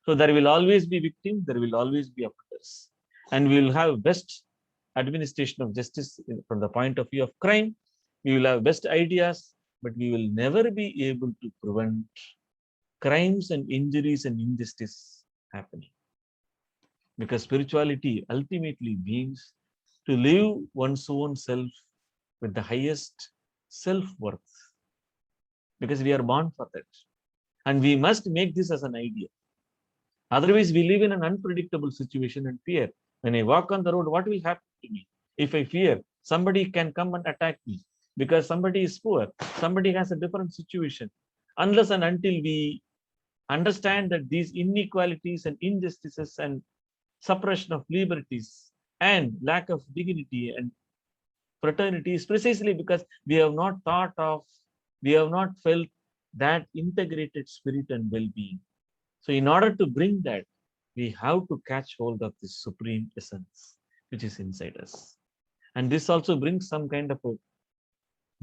So there will always be victim, there will always be offenders. And we will have best administration of justice from the point of view of crime. We will have best ideas, but we will never be able to prevent crimes and injuries and injustice happening. Because spirituality ultimately means to live one's own self with the highest self-worth. Because we are born for that. And we must make this as an idea. Otherwise, we live in an unpredictable situation and fear. When I walk on the road, what will happen to me? If I fear, somebody can come and attack me because somebody is poor, somebody has a different situation. Unless and until we understand that these inequalities and injustices and suppression of liberties and lack of dignity and fraternity is precisely because we have not thought of, we have not felt that integrated spirit and well-being. So in order to bring that, we have to catch hold of this supreme essence, which is inside us. And this also brings some kind of a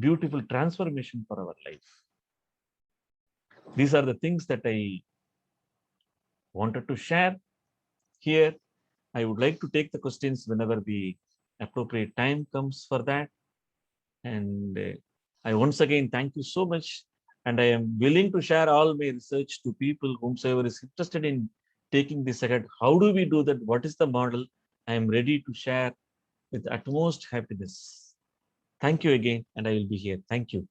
beautiful transformation for our life. These are the things that I wanted to share here. I would like to take the questions whenever the appropriate time comes for that. And I once again thank you so much. And I am willing to share all my research to people whomsoever is interested in taking this ahead. How do we do that? What is the model? I am ready to share with utmost happiness. Thank you again, and I will be here. Thank you.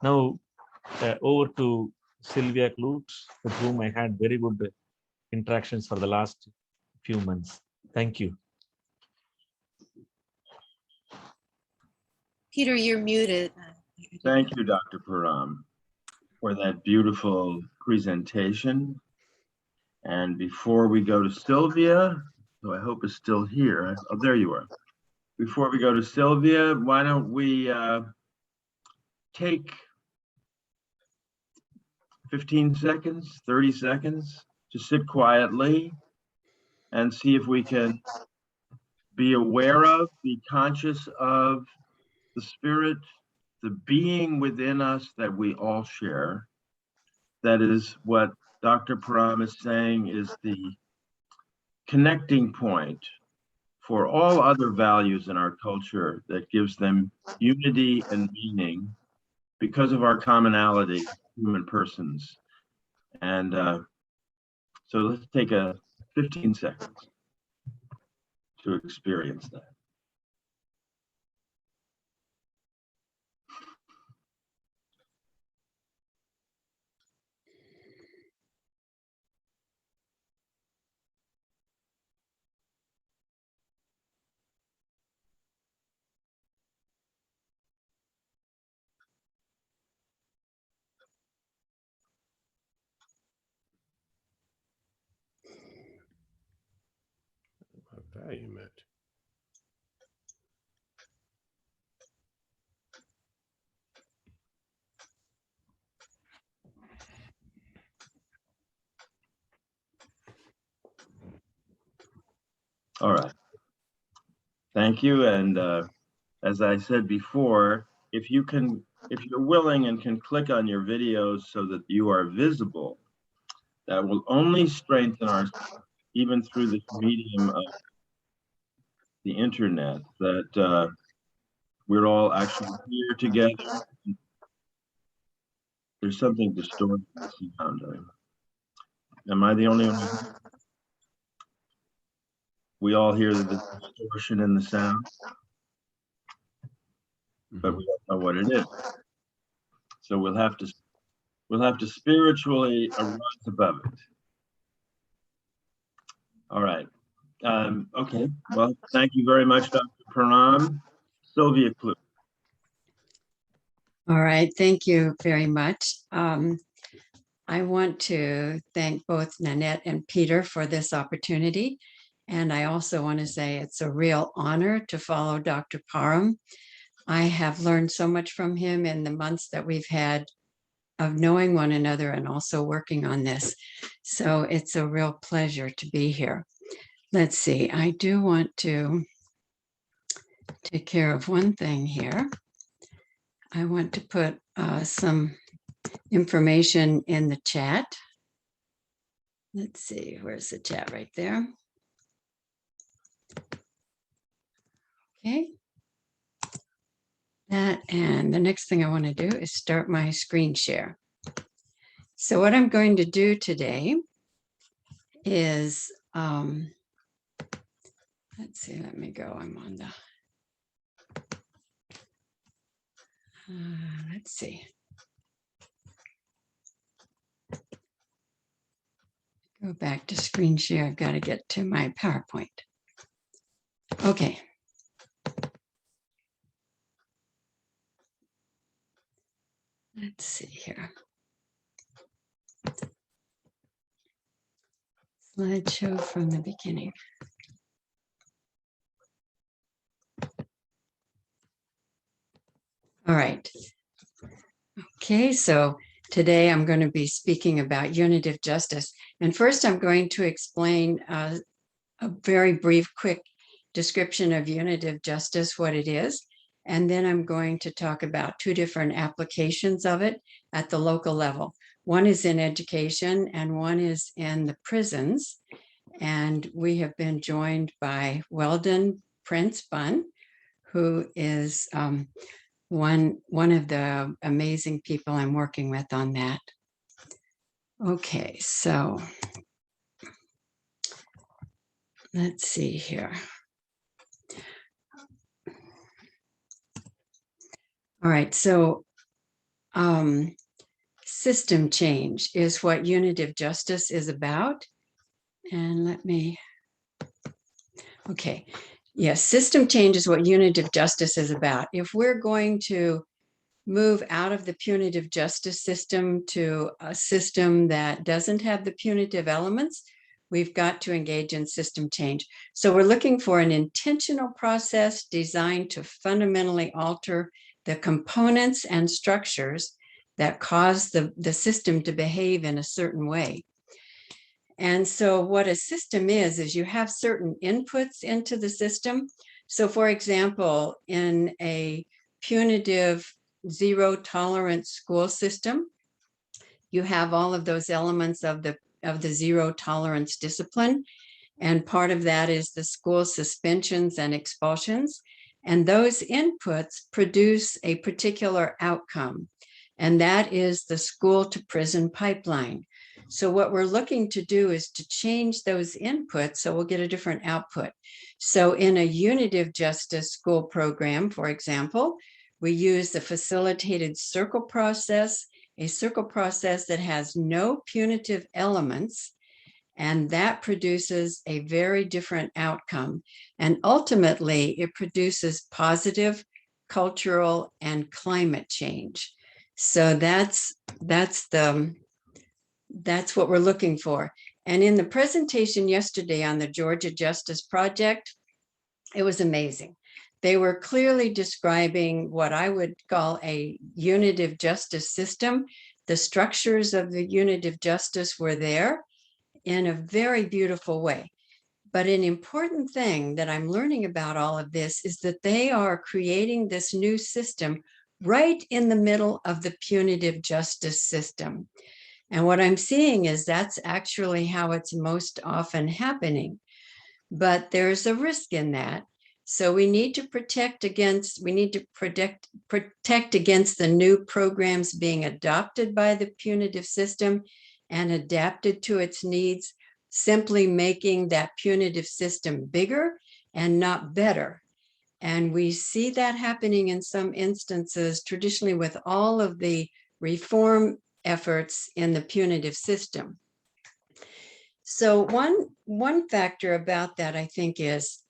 Now, over to Sylvia Clute, with whom I had very good interactions for the last few months. Thank you. Peter, you're muted. Thank you, Dr. Param, for that beautiful presentation. And before we go to Sylvia, who I hope is still here. Oh, there you are. Before we go to Sylvia, why don't we take 15 seconds, 30 seconds to sit quietly and see if we can be aware of, be conscious of the spirit, the being within us that we all share. That is what Dr. Param is saying is the connecting point for all other values in our culture that gives them unity and meaning because of our commonality, human persons. And so let's take a 15 seconds to experience that. Okay, you meant. All right. Thank you. And as I said before, if you're willing and can click on your videos so that you are visible, that will only strengthen our, even through this medium of the internet, that we're all actually here together. There's something distorting the sound. Am I the only one? We all hear the distortion in the sound, but we don't know what it is. So we'll have to spiritually arise above it. All right. Okay. Well, thank you very much, Dr. Param. Sylvia Clute. All right, thank you very much. I want to thank both Nanette and Peter for this opportunity. And I also want to say it's a real honor to follow Dr. Param. I have learned so much from him in the months that we've had of knowing one another and also working on this. So it's a real pleasure to be here. Let's see, I do want to take care of one thing here. I want to put some information in the chat. Let's see, where's the chat? Right there. Okay. That, and the next thing I want to do is start my screen share. So what I'm going to do today is, let's see, let me go. I'm on the, let's see. Go back to screen share. I've got to get to my PowerPoint. Okay. Let's see here. Slideshow from the beginning. All right. Okay, so today I'm going to be speaking about unitive justice. And first I'm going to explain a very brief, quick description of unitive justice, what it is. And then I'm going to talk about two different applications of it at the local level. One is in education and one is in the prisons. And we have been joined by Weldon Prince Bunn, who is one of the amazing people I'm working with on that. Okay, so let's see here. All right, so system change is what unitive justice is about. And let me, okay. Yes, system change is what unitive justice is about. If we're going to move out of the punitive justice system to a system that doesn't have the punitive elements, we've got to engage in system change. So we're looking for an intentional process designed to fundamentally alter the components and structures that cause the system to behave in a certain way. And so what a system is you have certain inputs into the system. So for example, in a punitive zero tolerance school system, you have all of those elements of the zero tolerance discipline. And part of that is the school suspensions and expulsions. And those inputs produce a particular outcome. And that is the school to prison pipeline. So what we're looking to do is to change those inputs so we'll get a different output. So in a unitive justice school program, for example, we use the facilitated circle process, a circle process that has no punitive elements, and that produces a very different outcome. And ultimately, it produces positive cultural and climate change. So that's what we're looking for. And in the presentation yesterday on the Georgia Justice Project, it was amazing. They were clearly describing what I would call a unitive justice system. The structures of the unitive justice were there in a very beautiful way. But an important thing that I'm learning about all of this is that they are creating this new system right in the middle of the punitive justice system. And what I'm seeing is that's actually how it's most often happening. But there's a risk in that. So we need to protect against the new programs being adopted by the punitive system and adapted to its needs, simply making that punitive system bigger and not better. And we see that happening in some instances, traditionally with all of the reform efforts in the punitive system. So one factor about that, I think, is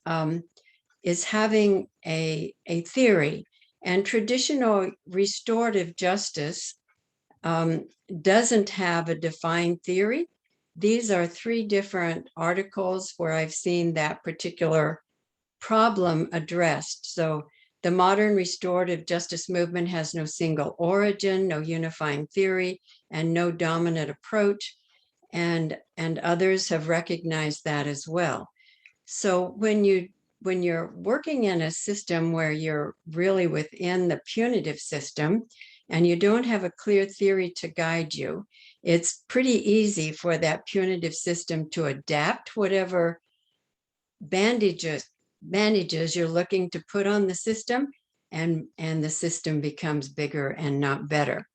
having a theory. And traditional restorative justice doesn't have a defined theory. These are 3 different articles where I've seen that particular problem addressed. So the modern restorative justice movement has no single origin, no unifying theory, and no dominant approach. And others have recognized that as well. So when you're working in a system where you're really within the punitive system and you don't have a clear theory to guide you, it's pretty easy for that punitive system to adapt whatever bandages you're looking to put on the system, and the system becomes bigger and not better.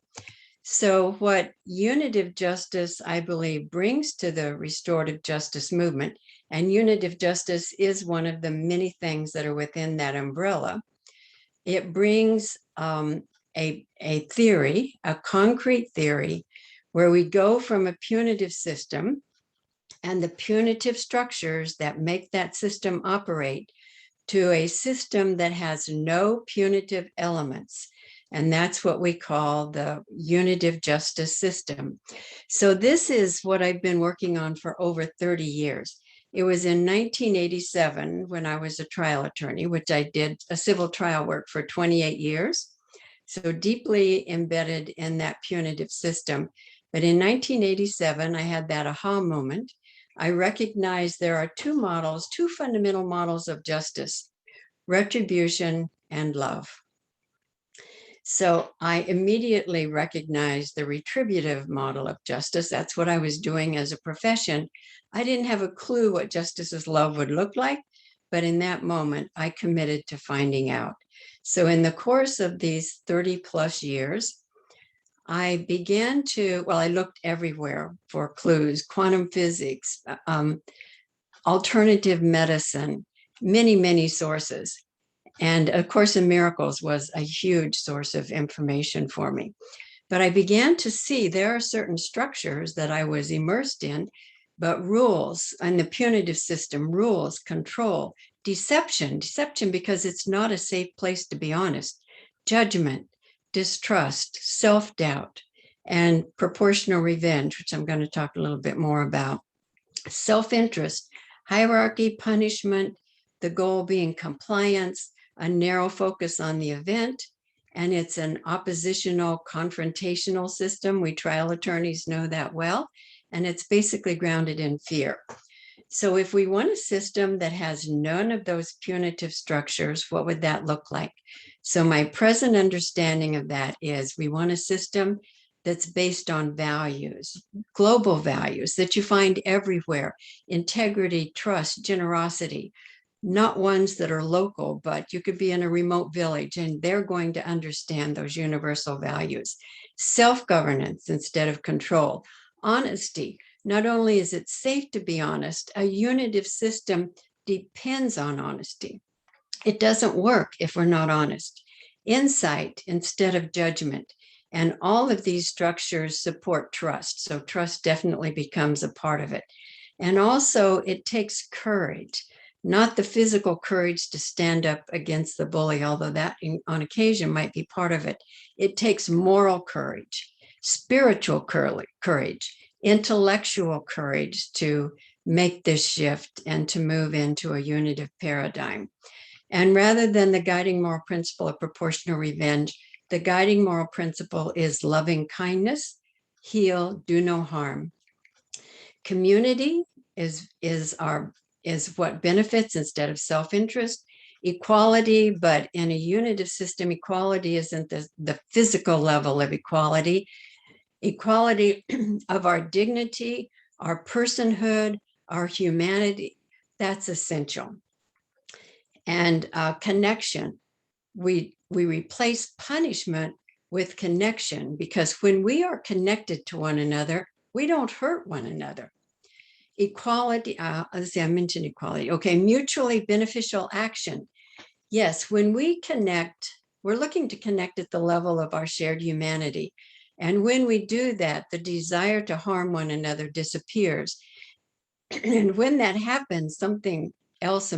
So what unitive justice, I believe, brings to the restorative justice movement, and unitive justice is one of the many things that are within that umbrella, it brings a theory, a concrete theory, where we go from a punitive system and the punitive structures that make that system operate to a system that has no punitive elements. And that's what we call the unitive justice system. So this is what I've been working on for over 30 years. It was in 1987 when I was a trial attorney, which I did a civil trial work for 28 years. So deeply embedded in that punitive system. But in 1987, I had that aha moment. I recognized there are 2 models, 2 fundamental models of justice: retribution and love. So I immediately recognized the retributive model of justice. That's what I was doing as a profession. I didn't have a clue what justice's love would look like, but in that moment, I committed to finding out. So in the course of these 30 plus years, I began to, I looked everywhere for clues: quantum physics, alternative medicine, many, many sources. And A Course in Miracles was a huge source of information for me. But I began to see there are certain structures that I was immersed in, but rules in the punitive system, rules, control, deception because it's not a safe place to be honest, judgment, distrust, self-doubt, and proportional revenge, which I'm going to talk a little bit more about, self-interest, hierarchy, punishment, the goal being compliance, a narrow focus on the event, and it's an oppositional, confrontational system. We trial attorneys know that well, and it's basically grounded in fear. So if we want a system that has none of those punitive structures, what would that look like? So my present understanding of that is we want a system that's based on values, global values that you find everywhere: integrity, trust, generosity, not ones that are local, but you could be in a remote village and they're going to understand those universal values. Self-governance instead of control. Honesty. Not only is it safe to be honest, a unitive system depends on honesty. It doesn't work if we're not honest. Insight instead of judgment. And all of these structures support trust. So trust definitely becomes a part of it. And also it takes courage, not the physical courage to stand up against the bully, although that on occasion might be part of it. It takes moral courage, spiritual courage, intellectual courage to make this shift and to move into a unitive paradigm. And rather than the guiding moral principle of proportional revenge, the guiding moral principle is loving kindness, heal, do no harm. Community is our is what benefits instead of self-interest. Equality, but in a unitive system, equality isn't the physical level of equality. Equality of our dignity, our personhood, our humanity, that's essential. And connection, we replace punishment with connection, because when we are connected to one another, we don't hurt one another. Equality, let's see, I mentioned equality. Okay, mutually beneficial action. Yes, when we connect, we're looking to connect at the level of our shared humanity. And when we do that, the desire to harm one another disappears. And when that happens, something else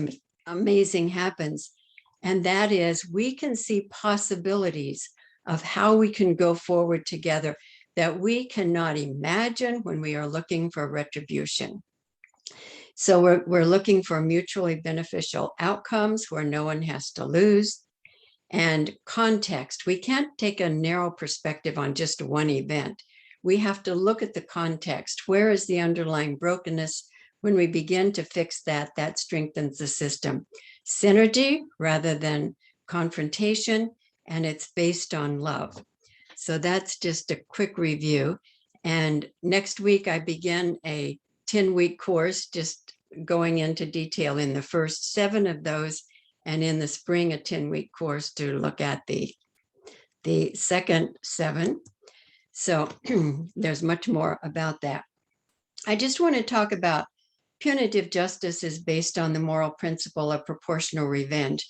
amazing happens. And that is, we can see possibilities of how we can go forward together that we cannot imagine when we are looking for retribution. So we're looking for mutually beneficial outcomes where no one has to lose. And context, we can't take a narrow perspective on just one event. We have to look at the context. Where is the underlying brokenness? When we begin to fix that, that strengthens the system. Synergy rather than confrontation, and it's based on love. So that's just a quick review. And next week, I begin a 10-week course, just going into detail in the first 7 of those, and in the spring, a 10-week course to look at the second 7. So there's much more about that. I just want to talk about punitive justice is based on the moral principle of proportional revenge.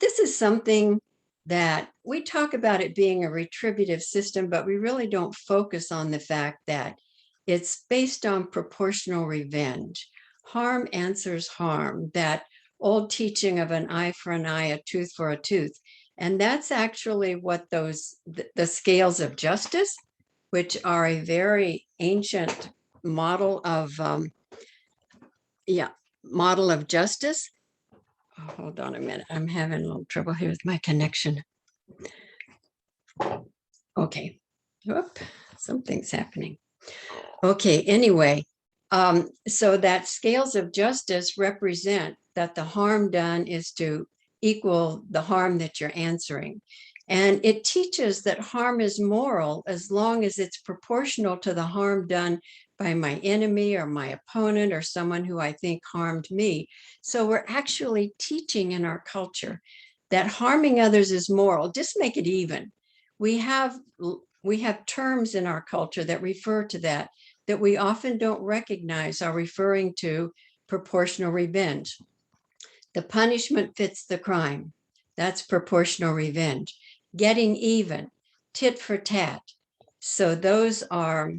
This is something that we talk about it being a retributive system, but we really don't focus on the fact that it's based on proportional revenge. Harm answers harm, that old teaching of an eye for an eye, a tooth for a tooth. And that's actually what the scales of justice, which are a very ancient model of, model of justice. Oh, hold on a minute. I'm having a little trouble here with my connection. Okay. Whoop, something's happening. Okay, anyway, so that scales of justice represent that the harm done is to equal the harm that you're answering. And it teaches that harm is moral as long as it's proportional to the harm done by my enemy or my opponent or someone who I think harmed me. So we're actually teaching in our culture that harming others is moral. Just make it even. We have terms in our culture that refer to that we often don't recognize are referring to proportional revenge. The punishment fits the crime. That's proportional revenge. Getting even, tit for tat. So those are,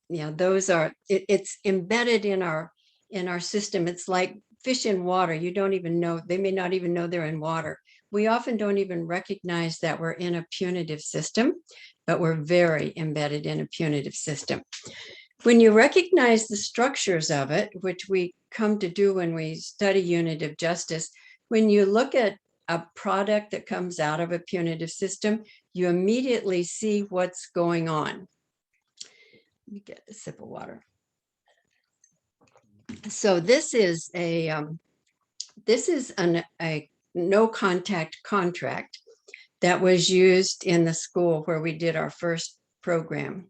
it's embedded in our system. It's like fish in water. You don't even know, they may not even know they're in water. We often don't even recognize that we're in a punitive system, but we're very embedded in a punitive system. When you recognize the structures of it, which we come to do when we study unitive justice, when you look at a product that comes out of a punitive system, you immediately see what's going on. Let me get a sip of water. So this is a no contact contract that was used in the school where we did our first program.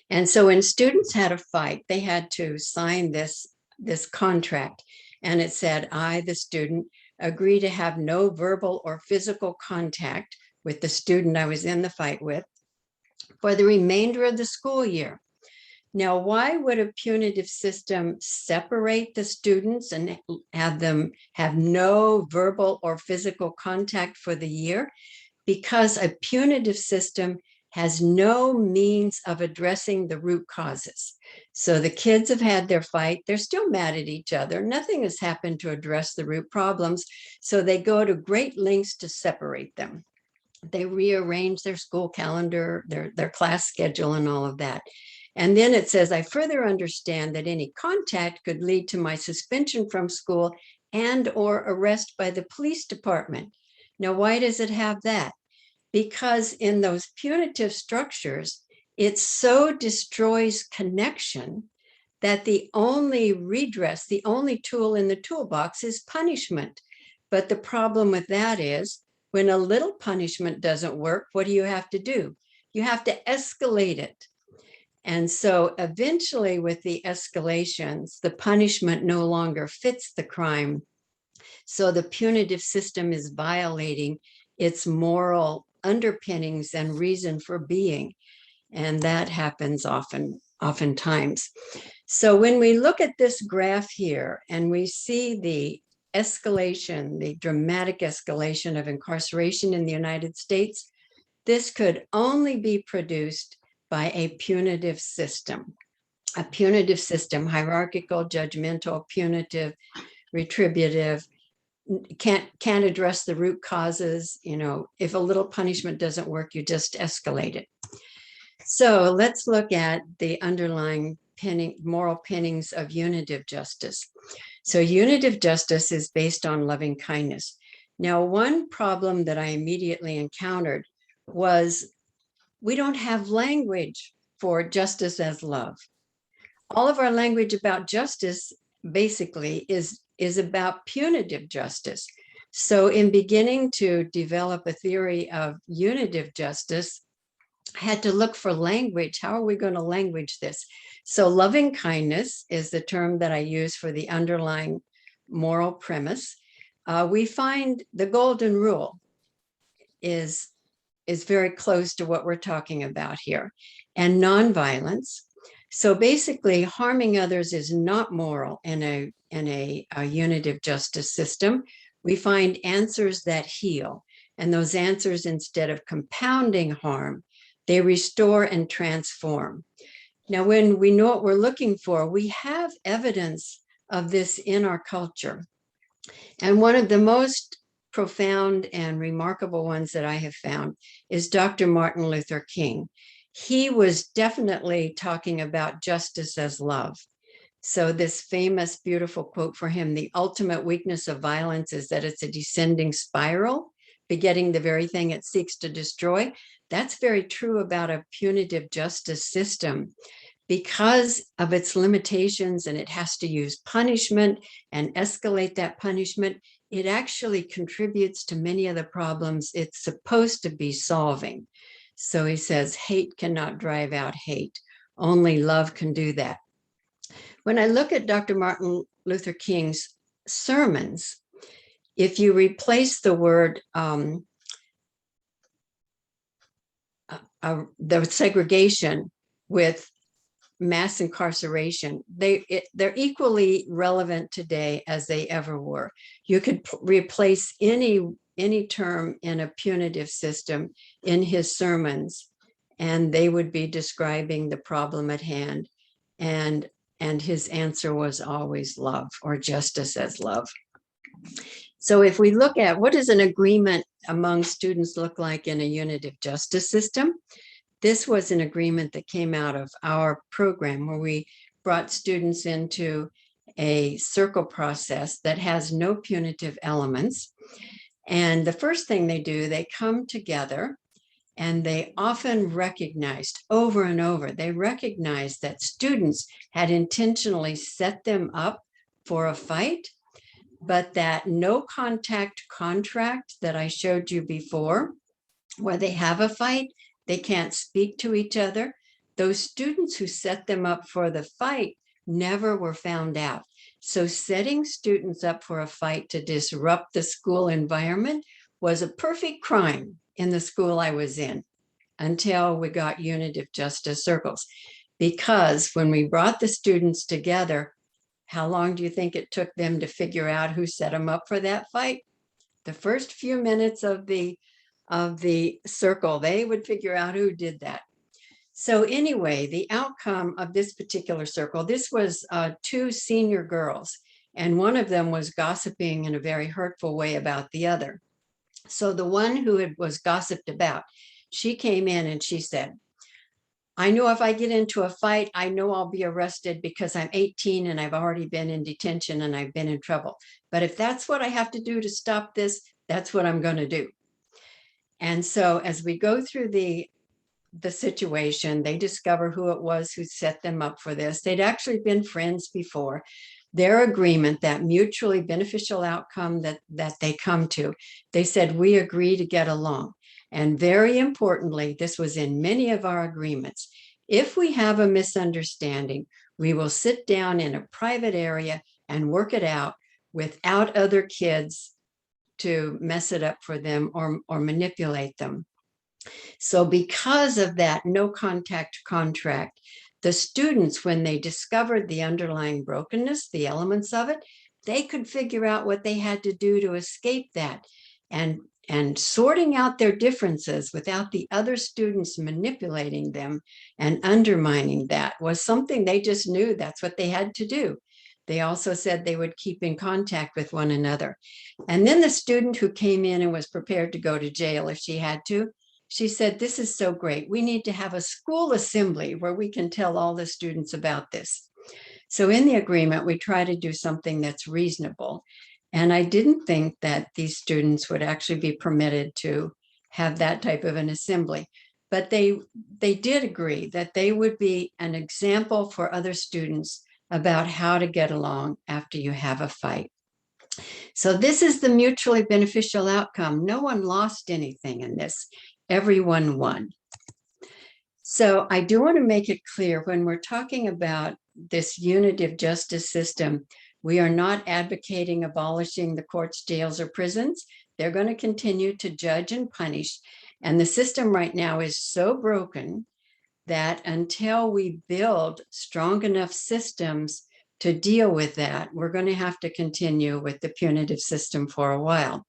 And so when students had a fight, they had to sign this contract. And it said, I, the student, agree to have no verbal or physical contact with the student I was in the fight with for the remainder of the school year. Now, why would a punitive system separate the students and have them have no verbal or physical contact for the year? Because a punitive system has no means of addressing the root causes. So the kids have had their fight, they're still mad at each other. Nothing has happened to address the root problems. So they go to great lengths to separate them. They rearrange their school calendar, their class schedule and all of that. And then it says, I further understand that any contact could lead to my suspension from school and or arrest by the police department. Now, why does it have that? Because in those punitive structures, it so destroys connection that the only redress, the only tool in the toolbox is punishment. But the problem with that is when a little punishment doesn't work, what do you have to do? You have to escalate it. And so eventually with the escalations, the punishment no longer fits the crime. So the punitive system is violating its moral underpinnings and reason for being. And that happens oftentimes. So when we look at this graph here and we see the escalation, the dramatic escalation of incarceration in the United States, this could only be produced by a punitive system. A punitive system, hierarchical, judgmental, punitive, retributive, can't address the root causes. You know, if a little punishment doesn't work, you just escalate it. So let's look at the underlying moral pinnings of unitive justice. So unitive justice is based on loving kindness. Now, one problem that I immediately encountered was we don't have language for justice as love. All of our language about justice basically is about punitive justice. So in beginning to develop a theory of unitive justice, I had to look for language. How are we going to language this? So loving kindness is the term that I use for the underlying moral premise. We find the golden rule is very close to what we're talking about here, and nonviolence. So basically, harming others is not moral in a unitive justice system. We find answers that heal, and those answers, instead of compounding harm, they restore and transform. Now, when we know what we're looking for, we have evidence of this in our culture. And one of the most profound and remarkable ones that I have found is Dr. Martin Luther King. He was definitely talking about justice as love. So this famous, beautiful quote for him, the ultimate weakness of violence is that it's a descending spiral, begetting the very thing it seeks to destroy. That's very true about a punitive justice system. Because of its limitations, and it has to use punishment and escalate that punishment, it actually contributes to many of the problems it's supposed to be solving. So he says, hate cannot drive out hate. Only love can do that. When I look at Dr. Martin Luther King's sermons, if you replace the word, the segregation with mass incarceration, they're equally relevant today as they ever were. You could replace any term in a punitive system in his sermons, and they would be describing the problem at hand. And his answer was always love, or justice as love. So if we look at what does an agreement among students look like in a unitive justice system, this was an agreement that came out of our program where we brought students into a circle process that has no punitive elements. And the first thing they do, they come together, and they often recognized over and over, they recognized that students had intentionally set them up for a fight, but that no contact contract that I showed you before, where they have a fight, they can't speak to each other. Those students who set them up for the fight never were found out. So setting students up for a fight to disrupt the school environment was a perfect crime in the school I was in, until we got unitive justice circles. Because when we brought the students together, how long do you think it took them to figure out who set them up for that fight? The first few minutes of the circle, they would figure out who did that. So anyway, the outcome of this particular circle, this was 2 senior girls, and one of them was gossiping in a very hurtful way about the other. So the one who was gossiped about, she came in and she said, I know if I get into a fight, I know I'll be arrested because I'm 18 and I've already been in detention and I've been in trouble. But if that's what I have to do to stop this, that's what I'm going to do. And so as we go through the the situation. They discover who it was who set them up for this. They'd actually been friends before. Their agreement, that mutually beneficial outcome that they come to, they said, we agree to get along. And very importantly, this was in many of our agreements. If we have a misunderstanding, we will sit down in a private area and work it out without other kids to mess it up for them or manipulate them. So because of that no contact contract, the students, when they discovered the underlying brokenness, the elements of it, they could figure out what they had to do to escape that. And sorting out their differences without the other students manipulating them and undermining that was something they just knew that's what they had to do. They also said they would keep in contact with one another. And then the student who came in and was prepared to go to jail if she had to, she said, this is so great. We need to have a school assembly where we can tell all the students about this. So in the agreement, we try to do something that's reasonable. And I didn't think that these students would actually be permitted to have that type of an assembly. But they did agree that they would be an example for other students about how to get along after you have a fight. So this is the mutually beneficial outcome. No one lost anything in this. Everyone won. So I do want to make it clear when we're talking about this unitive justice system, we are not advocating abolishing the courts, jails, or prisons. They're going to continue to judge and punish. And the system right now is so broken that until we build strong enough systems to deal with that, we're going to have to continue with the punitive system for a while.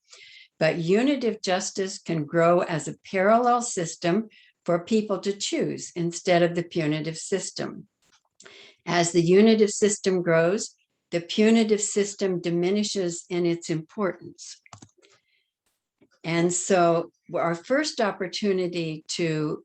But unitive justice can grow as a parallel system for people to choose instead of the punitive system. As the unitive system grows, the punitive system diminishes in its importance. And so our first opportunity to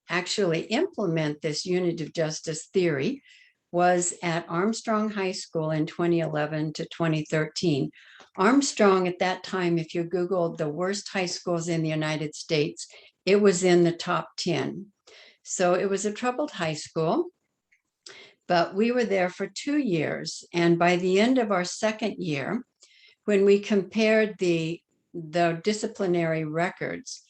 actually implement this unitive justice theory was at Armstrong High School in 2011 to 2013. Armstrong at that time, if you Googled the worst high schools in the United States, it was in the top 10. So it was a troubled high school, but we were there for 2 years. And by the end of our second year, when we compared the disciplinary records,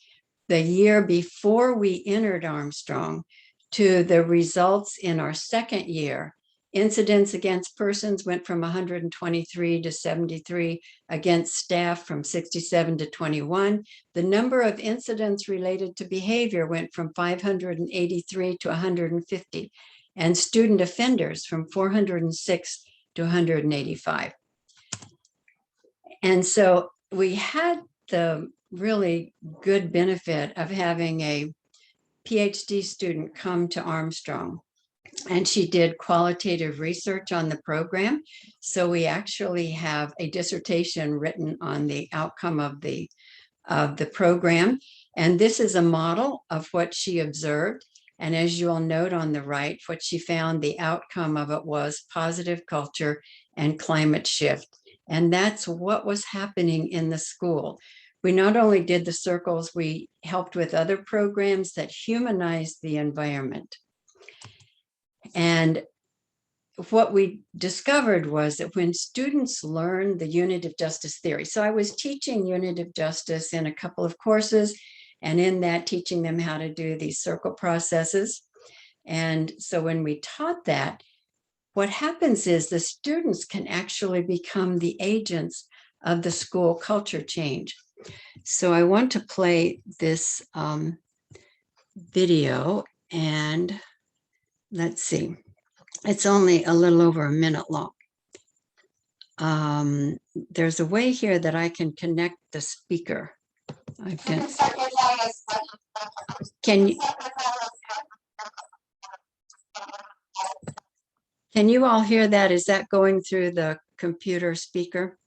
the year before we entered Armstrong to the results in our second year, incidents against persons went from 123 to 73, against staff from 67 to 21. The number of incidents related to behavior went from 583 to 150, and student offenders from 406 to 185. And so we had the really good benefit of having a PhD student come to Armstrong, and she did qualitative research on the program. So we actually have a dissertation written on the outcome of the program. And this is a model of what she observed. And as you'll note on the right, what she found the outcome of it was positive culture and climate shift. And that's what was happening in the school. We not only did the circles, we helped with other programs that humanized the environment. And what we discovered was that when students learn the unitive justice theory, so I was teaching unitive justice in a couple of courses, and in that teaching them how to do these circle processes. And so when we taught that, what happens is the students can actually become the agents of the school culture change. So I want to play this video, and let's see, it's only a little over a minute long. There's a way here that I can connect the speaker. I've done. Can you all hear that? Is that going through the computer speaker?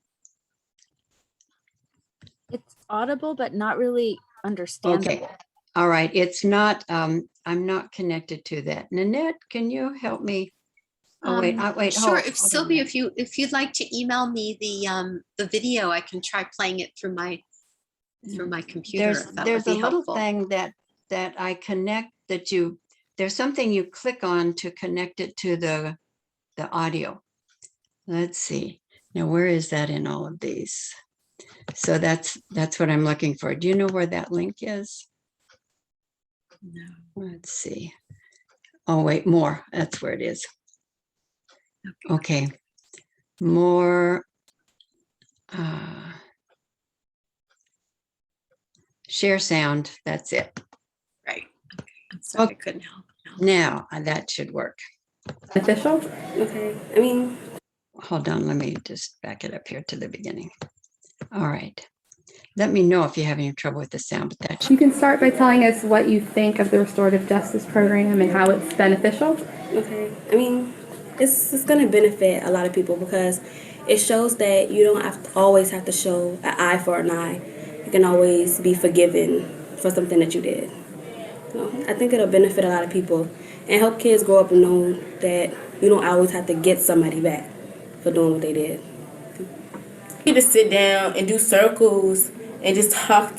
It's audible, but not really understandable. Okay. All right. It's not, I'm not connected to that. Nanette, can you help me? Oh, wait, wait. Sure. Hold Sylvia, on. if you'd like to email me the video, I can try playing it through my computer. There's if that a would be little helpful. thing that that I connect, that you, there's something you click on to connect it to the audio. Let's see. Now, where is that in all of these? So that's what I'm looking for. Do you know where that link is? No. Let's see. Oh, wait, more. That's where it is. Okay. More. Share sound. That's it. Right. Okay. I'm sorry, I Okay. couldn't help. Now that should work. Official? Okay. I mean, Hold on. Let me just back it up here to the beginning. All right. Let me know if you have any trouble with the sound, but that you can start by telling us what you think of the restorative justice program and how it's beneficial. Okay. I mean, it's going to benefit a lot of people because it shows that you don't always have to show an eye for an eye. You can always be forgiven for something that you did. So I think it'll benefit a lot of people and help kids grow up and know that you don't always have to get somebody back for doing what they did. We just sit down and do circles and just talk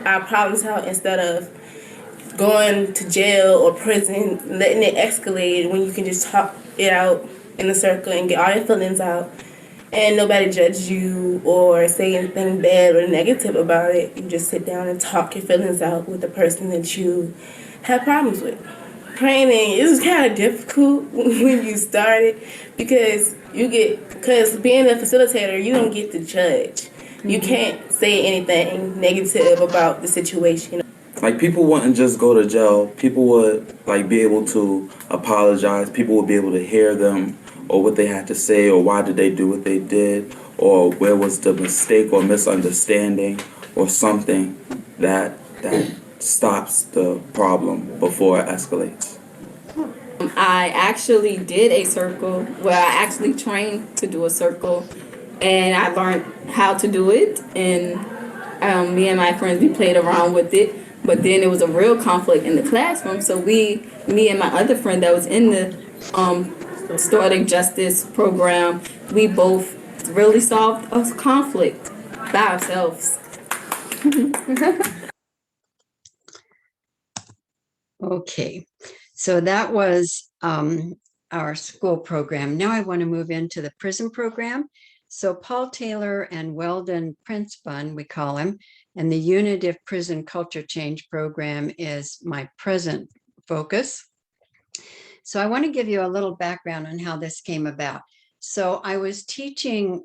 our problems out instead of going to jail or prison, letting it escalate when you can just talk it out in a circle and get all your feelings out. And nobody judge you or say anything bad or negative about it. You just sit down and talk your feelings out with the person that you have problems with. Training is kind of difficult when you start it because being a facilitator, you don't get to judge. You can't say anything negative about the situation. Like, people wouldn't just go to jail. People would, like, be able to apologize. People would be able to hear them or what they had to say or why did they do what they did or where was the mistake or misunderstanding or something that stops the problem before it escalates. I actually did a circle where I actually trained to do a circle and I learned how to do it, and me and my friends, we played around with it, but then there was a real conflict in the classroom, so me and my other friend that was in the restorative justice program, we both really solved a conflict by ourselves. Okay, so that was our school program. Now I want to move into the prison program. So Paul Taylor and Weldon Princebun, we call him, and the Unitive Prison Culture Change Program is my present focus. So I want to give you a little background on how this came about. So I was teaching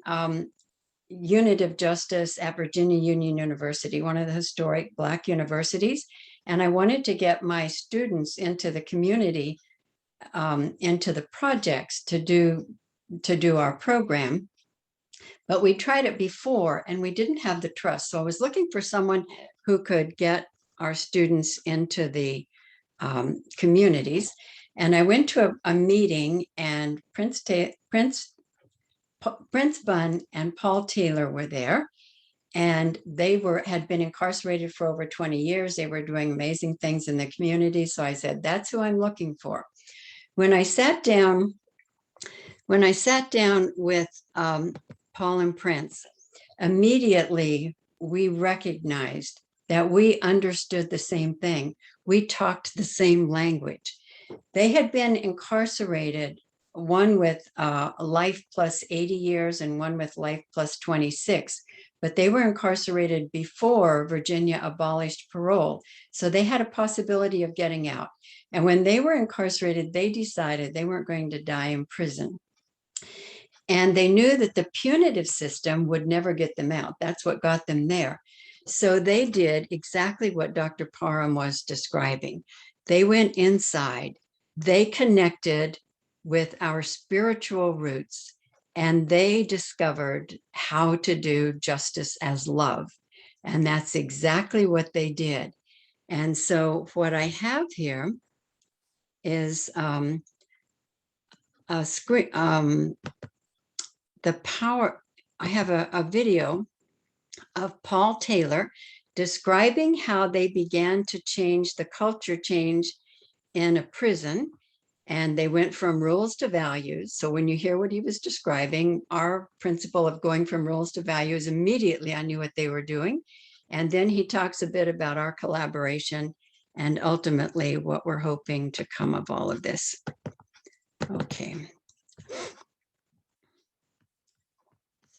Unitive Justice at Virginia Union University, one of the historic Black universities. And I wanted to get my students into the community, into the projects to do our program. But we tried it before and we didn't have the trust. So I was looking for someone who could get our students into the communities. And I went to a meeting and Prince Bun and Paul Taylor were there. And they had been incarcerated for over 20 years. They were doing amazing things in the community. So I said, that's who I'm looking for. When I sat down with Paul and Prince, immediately we recognized that we understood the same thing. We talked the same language. They had been incarcerated, one with life plus 80 years and one with life plus 26. But they were incarcerated before Virginia abolished parole. So they had a possibility of getting out. And when they were incarcerated, they decided they weren't going to die in prison. And they knew that the punitive system would never get them out. That's what got them there. So they did exactly what Dr. Param was describing. They went inside, they connected with our spiritual roots, and they discovered how to do justice as love. And that's exactly what they did. And so what I have here is a screen, the power. I have a video of Paul Taylor describing how they began to change the culture change in a prison. And they went from rules to values. So when you hear what he was describing, our principle of going from rules to values, immediately I knew what they were doing. And then he talks a bit about our collaboration and ultimately what we're hoping to come of all of this. Okay.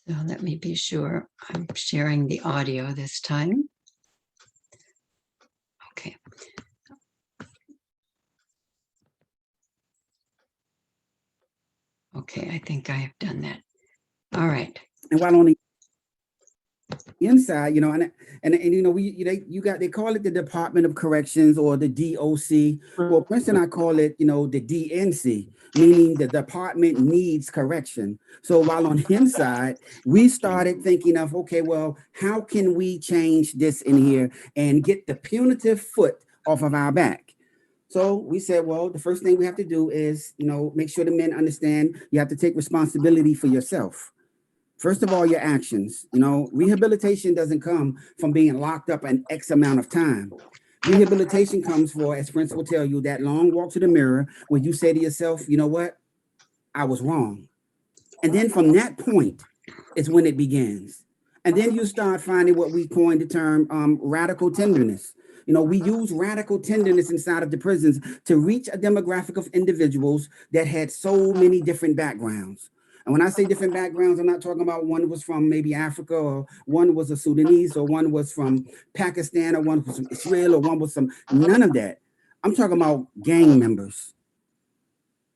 So let me be sure I'm sharing the audio this time. Okay. Okay, I think I have done that. All right. And while on the inside, you know, and you know, they call it the Department of Corrections or the DOC. Well, Princeton, I call it, you know, the DNC, meaning the department needs correction. So while on the inside, we started thinking of, okay, well, how can we change this in here and get the punitive foot off of our back? So we said, well, the first thing we have to do is, you know, make sure the men understand you have to take responsibility for yourself. First of all, your actions. You know, rehabilitation doesn't come from being locked up an X amount of time. Rehabilitation comes for, as Prince will tell you, that long walk to the mirror where you say to yourself, you know what, I was wrong. And then from that point is when it begins. And then you start finding what we coined the term radical tenderness. You know, we use radical tenderness inside of the prisons to reach a demographic of individuals that had so many different backgrounds. And when I say different backgrounds, I'm not talking about one was from maybe Africa, or one was a Sudanese, or one was from Pakistan, or one was from Israel, or one was from none of that. I'm talking about gang members,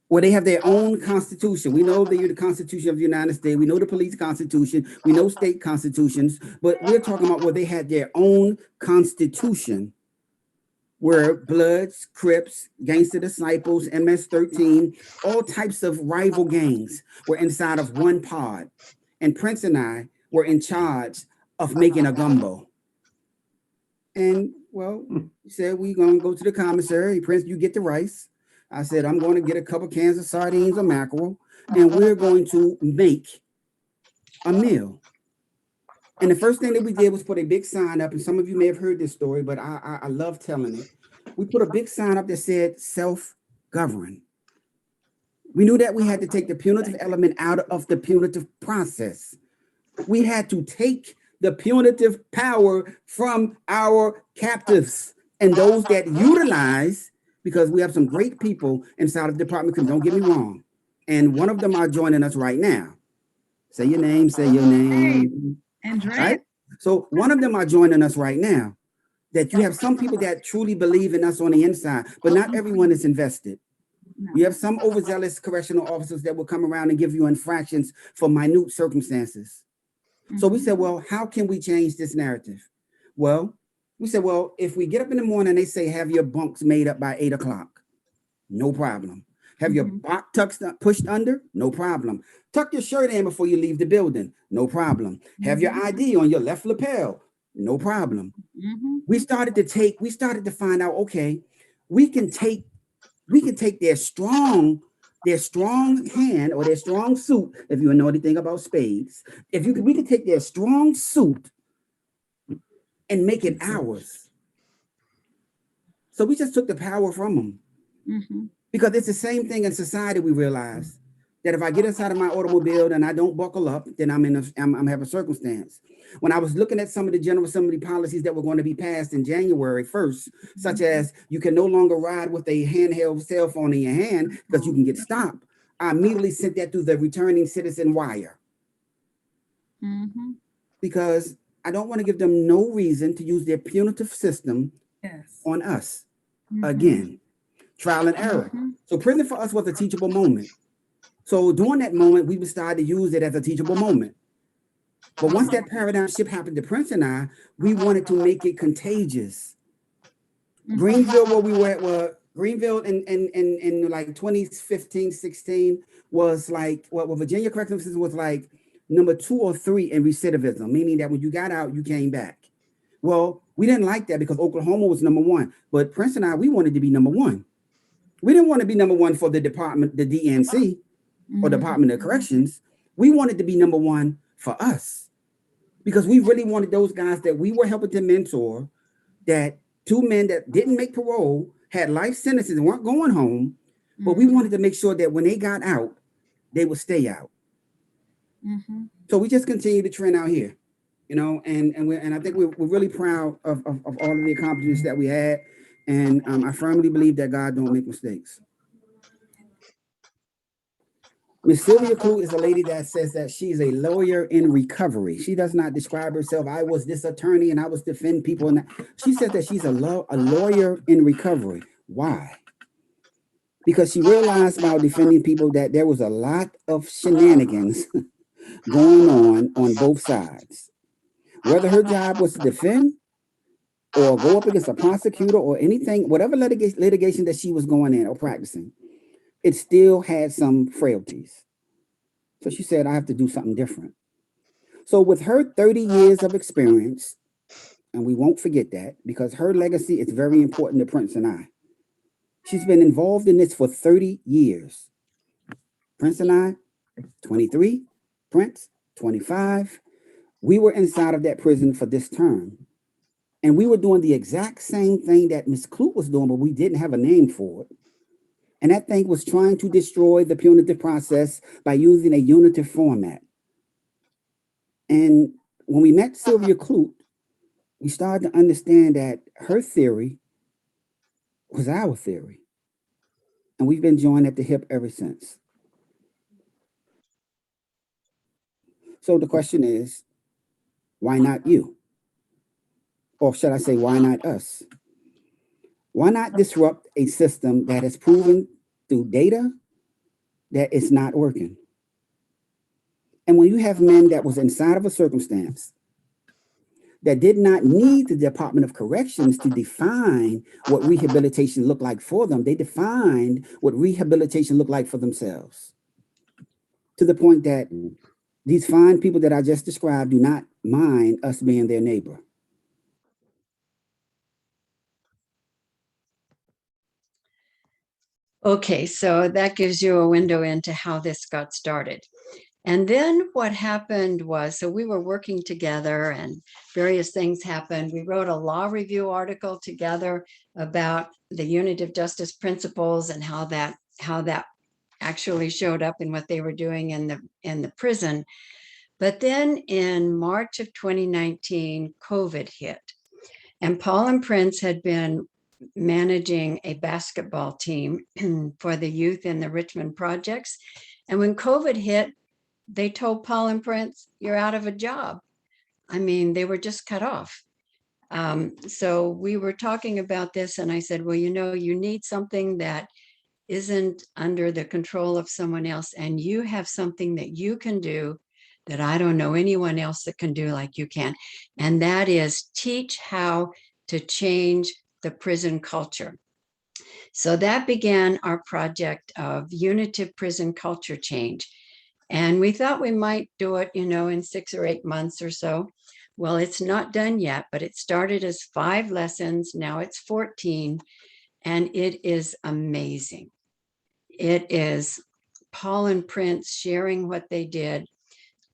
where they have their own constitution. We know the Constitution of the United States. We know the police constitution. We know state constitutions, but we're talking about where they had their own constitution, where Bloods, Crips, Gangster Disciples, MS-13, all types of rival gangs were inside of one pod. And Prince and I were in charge of making a gumbo. And well, he said, we're going to go to the commissary. Prince, you get the rice. I said, I'm going to get a couple cans of sardines or mackerel, and we're going to make a meal. And the first thing that we did was put a big sign up, and some of you may have heard this story, but I love telling it. We put a big sign up that said self-govern. We knew that we had to take the punitive element out of the punitive process. We had to take the punitive power from our captives and those that utilize, because we have some great people inside of the department, because don't get me wrong. And one of them are joining us right now. Say your name, say your name. Andrea. Right? So one of them are joining us right now. That you have some people that truly believe in us on the inside, but not everyone is invested. You have some overzealous correctional officers that will come around and give you infractions for minute circumstances. So we said, well, how can we change this narrative? Well, we said, well, if we get up in the morning and they say, have your bunks made up by 8 o'clock, no problem. Have your box tucked pushed under? No problem. Tuck your shirt in before you leave the building? No problem. Have your ID on your left lapel? No problem. We started to find out, okay, we can take their strong hand or their strong suit, if you know anything about spades. We can take their strong suit and make it ours. So we just took the power from them. Because it's the same thing in society. We realize that if I get inside of my automobile and I don't buckle up, then I'm having a circumstance. When I was looking at some of the General Assembly policies that were going to be passed in January 1st, such as you can no longer ride with a handheld cell phone in your hand because you can get stopped, I immediately sent that through the returning citizen wire. Because I don't want to give them no reason to use their punitive system on us. Again, trial and error. So prison for us was a teachable moment. So during that moment, we decided to use it as a teachable moment. But once that paradigm shift happened to Prince and I, we wanted to make it contagious. Greenville, where we were at, Greenville in like 2015, 16 was like, what Virginia Correctional System was like number 2 or 3 in recidivism, meaning that when you got out, you came back. Well, we didn't like that because Oklahoma was number 1, but Prince and I, we wanted to be number 1. We didn't want to be number 1 for the department, the DNC or Department of Corrections. We wanted to be number 1 for us because we really wanted those guys that we were helping to mentor, that 2 men that didn't make parole, had life sentences and weren't going home, but we wanted to make sure that when they got out, they would stay out. So we just continue to trend out here, you know, and I think we're really proud of all of the accomplishments that we had. And I firmly believe that God don't make mistakes. Miss Sylvia Clute is a lady that says that she's a lawyer in recovery. She does not describe herself, I was this attorney and I was defending people. And that. She says that she's a lawyer in recovery. Why? Because she realized while defending people that there was a lot of shenanigans going on both sides. Whether her job was to defend or go up against a prosecutor or anything, whatever litigation that she was going in or practicing, it still had some frailties. So she said, I have to do something different. So with her 30 years of experience, and we won't forget that because her legacy is very important to Prince and I. She's been involved in this for 30 years. Prince and I, 23, Prince, 25. We were inside of that prison for this term. And we were doing the exact same thing that Miss Clute was doing, but we didn't have a name for it. And that thing was trying to destroy the punitive process by using a unitive format. And when we met Sylvia Clute, we started to understand that her theory was our theory. And we've been joined at the hip ever since. So the question is, why not you? Or should I say, why not us? Why not disrupt a system that has proven through data that it's not working? And when you have men that was inside of a circumstance that did not need the Department of Corrections to define what rehabilitation looked like for them, they defined what rehabilitation looked like for themselves. To the point that these fine people that I just described do not mind us being their neighbor. Okay, so that gives you a window into how this got started. And then what happened was, so we were working together and various things happened. We wrote a law review article together about the Unitive Justice principles and how that actually showed up in what they were doing in the prison. But then in March of 2019, COVID hit. And Paul and Prince had been managing a basketball team for the youth in the Richmond projects. And when COVID hit, they told Paul and Prince, you're out of a job. I mean, they were just cut off. So we were talking about this and I said, well, you know, you need something that isn't under the control of someone else. And you have something that you can do that I don't know anyone else that can do like you can. And that is teach how to change the prison culture. So that began our project of Unitive Prison Culture Change. And we thought we might do it, you know, in 6 or 8 months or so. Well, it's not done yet, but it started as 5 lessons. Now it's 14, and it is amazing. It is Paul and Prince sharing what they did.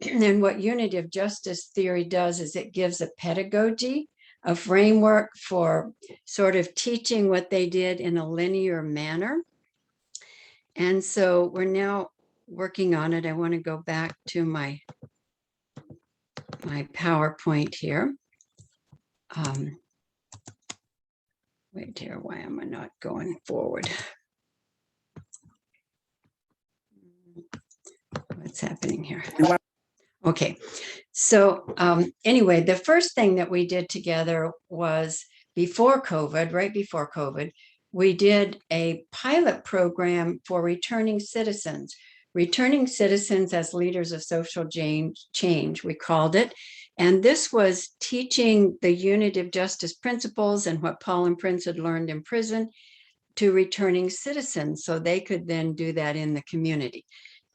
And what Unitive Justice theory does is it gives a pedagogy, a framework for sort of teaching what they did in a linear manner. And so we're now working on it. I want to go back to my PowerPoint here. Wait here, why am I not going forward? What's happening here? Okay, so anyway, the first thing that we did together was before COVID, right before COVID, we did a pilot program for returning citizens as leaders of social change, we called it. And this was teaching the Unitive Justice principles and what Paul and Prince had learned in prison to returning citizens so they could then do that in the community.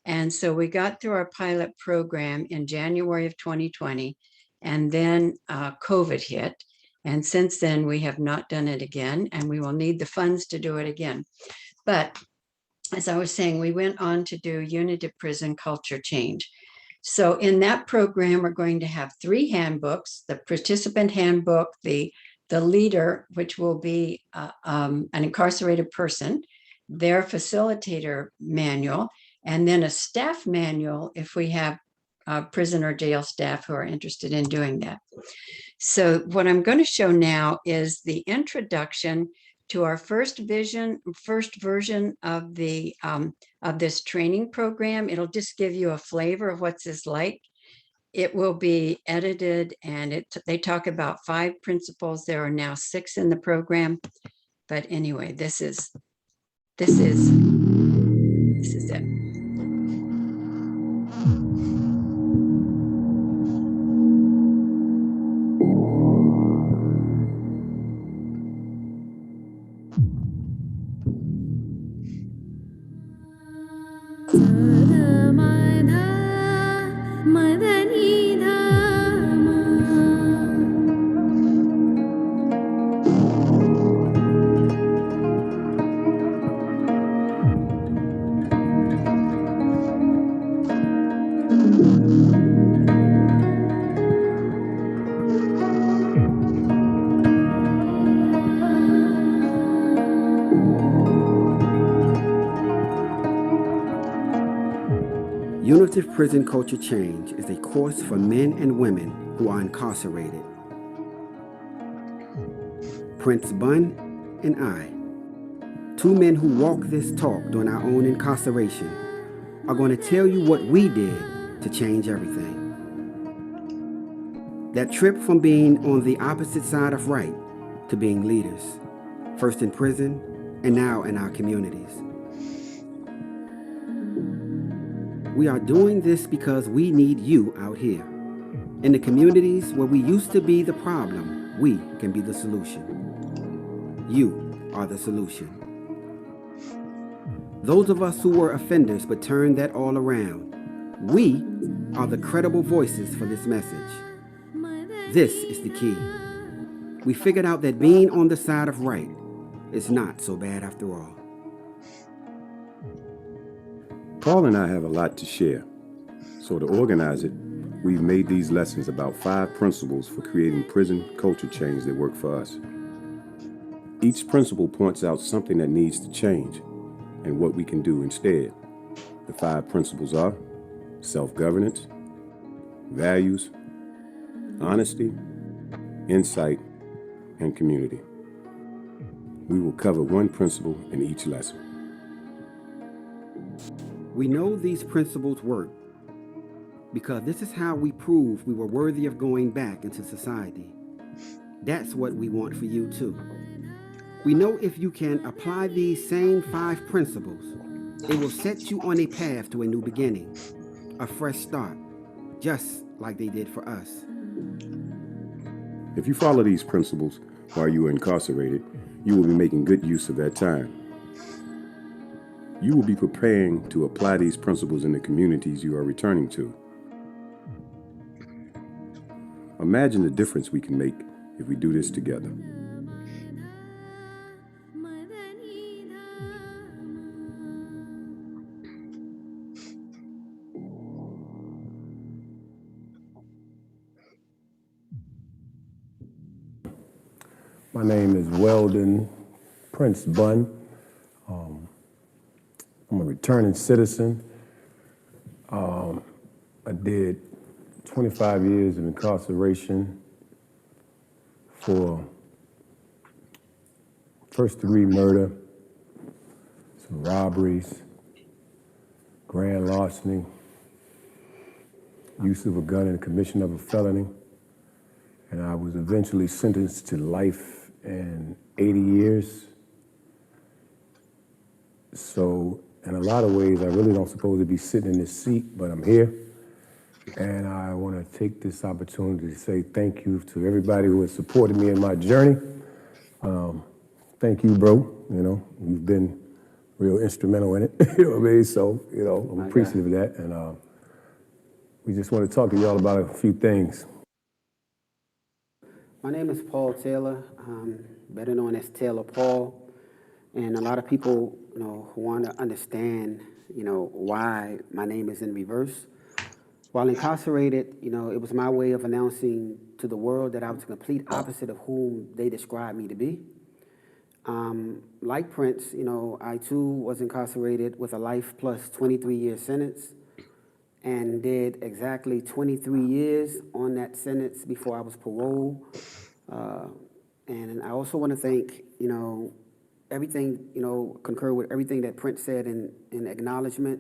And so we got through our pilot program in January of 2020, and then COVID hit. And since then, we have not done it again, and we will need the funds to do it again. But as I was saying, we went on to do Unitive Prison Culture Change. So in that program, we're going to have 3 handbooks: the participant handbook, the leader, which will be an incarcerated person, their facilitator manual, and then a staff manual if we have prison or jail staff who are interested in doing that. So what I'm going to show now is the introduction to our first version of this training program. It'll just give you a flavor of what's this like. It will be edited, and they talk about 5 principles. There are now 6 in the program. But anyway, this is it. Unitive Prison Culture Change is a course for men and women who are incarcerated. Prince Bun and I, 2 men who walk this talk during our own incarceration, are going to tell you what we did to change everything. That trip from being on the opposite side of right to being leaders, first in prison and now in our communities. We are doing this because we need you out here. In the communities where we used to be the problem, we can be the solution. You are the solution. Those of us who were offenders but turned that all around, we are the credible voices for this message. This is the key. We figured out that being on the side of right is not so bad after all. Paul and I have a lot to share. So to organize it, we've made these lessons about 5 principles for creating prison culture change that work for us. Each principle points out something that needs to change and what we can do instead. The 5 principles are self-governance, values, honesty, insight, and community. We will cover 1 principle in each lesson. We know these principles work because this is how we prove we were worthy of going back into society. That's what we want for you too. We know if you can apply these same 5 principles, it will set you on a path to a new beginning, a fresh start, just like they did for us. If you follow these principles while you are incarcerated, you will be making good use of that time. You will be preparing to apply these principles in the communities you are returning to. Imagine the difference we can make if we do this together. My name is Weldon Prince Bun. I'm a returning citizen. I did 25 years of incarceration for first-degree murder, some robberies, grand larceny, use of a gun and commission of a felony. And I was eventually sentenced to life and 80 years. So in a lot of ways, I really don't suppose to be sitting in this seat, but I'm here. And I want to take this opportunity to say thank you to everybody who has supported me in my journey. Thank you, bro. You know, you've been real instrumental in it. You know what I mean? So, you know, I'm appreciative of that. And we just want to talk to y'all about a few things. My name is Paul Taylor, better known as Taylor Paul. And a lot of people, you know, who want to understand, you know, why my name is in reverse. While incarcerated, you know, it was my way of announcing to the world that I was the complete opposite of whom they described me to be. Like Prince, you know, I too was incarcerated with a life plus 23-year sentence and did exactly 23 years on that sentence before I was paroled. And I also want to thank, you know, everything, concur with everything that Prince said in acknowledgement,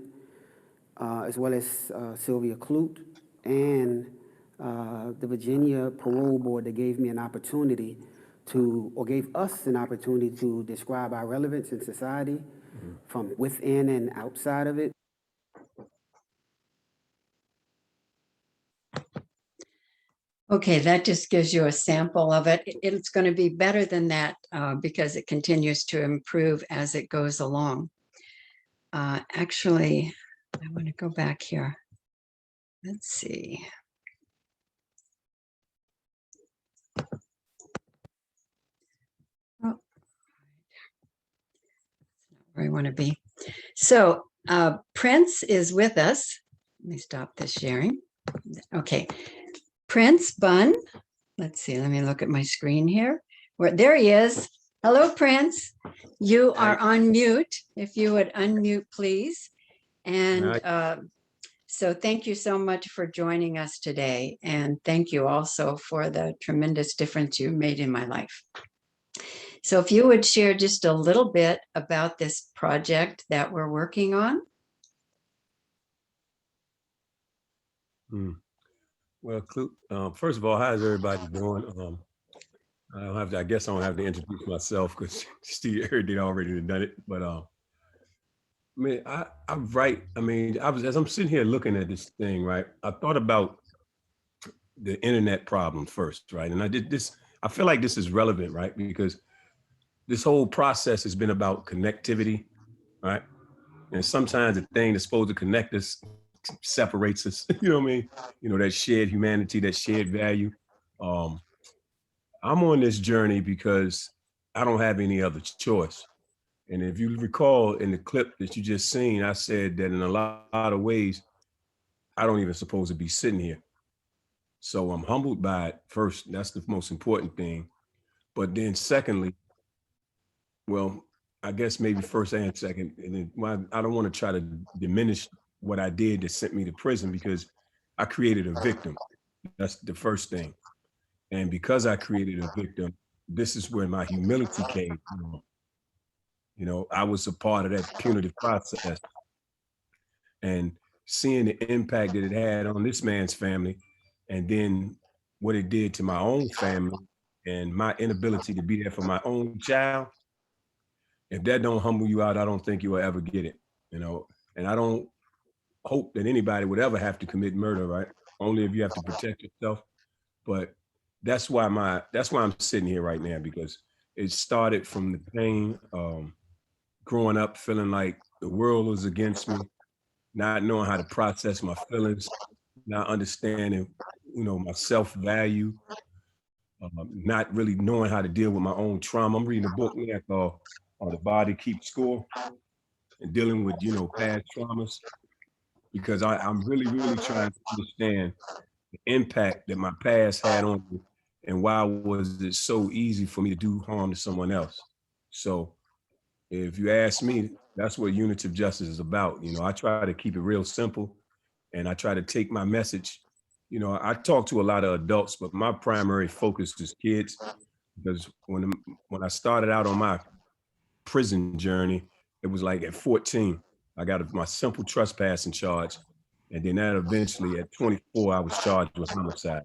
as well as Sylvia Clute and the Virginia Parole Board that gave me an opportunity or gave us an opportunity to describe our relevance in society from within and outside of it. Okay, that just gives you a sample of it. It's going to be better than that because it continues to improve as it goes along. Actually, I want to go back here. Let's see. Oh, that's not where I want to be. So Prince is with us. Let me stop this sharing. Okay. Prince Bunn, let's see, let me look at my screen here. There he is. Hello, Prince. You are on mute. If you would unmute, please. And so thank you so much for joining us today. And thank you also for the tremendous difference you made in my life. So if you would share just a little bit about this project that we're working on. Well, Clute, first of all, how's everybody doing? I guess I don't have to introduce myself because Steve did already done it. But I mean, I write. I mean, as I'm sitting here looking at this thing, right? I thought about the internet problem first, right? And I did this. I feel like this is relevant, right? Because this whole process has been about connectivity, right? And sometimes the thing that's supposed to connect us separates us. You know what I mean? That shared humanity, that shared value. I'm on this journey because I don't have any other choice. And if you recall in the clip that you just seen, I said that in a lot of ways, I don't even supposed to be sitting here. So I'm humbled by it first. That's the most important thing. But then secondly, well, I guess maybe first and second, and then I don't want to try to diminish what I did that sent me to prison because I created a victim. That's the first thing. And because I created a victim, this is where my humility came from. I was a part of that punitive process. And seeing the impact that it had on this man's family, and then what it did to my own family and my inability to be there for my own child, if that don't humble you out, I don't think you will ever get it, and I don't hope that anybody would ever have to commit murder, right? Only if you have to protect yourself. But that's why I'm sitting here right now, because it started from the pain, growing up feeling like the world was against me, not knowing how to process my feelings, not understanding, my self-value, not really knowing how to deal with my own trauma. I'm reading a book now called The Body Keeps Score, and dealing with, past traumas, because I'm really, really trying to understand the impact that my past had on me and why was it so easy for me to do harm to someone else. So if you ask me, that's what Unitive Justice is about. I try to keep it real simple, and I try to take my message. I talk to a lot of adults, but my primary focus is kids, because when I started out on my prison journey, it was like at 14, I got my simple trespassing charge. And then that eventually at 24, I was charged with homicide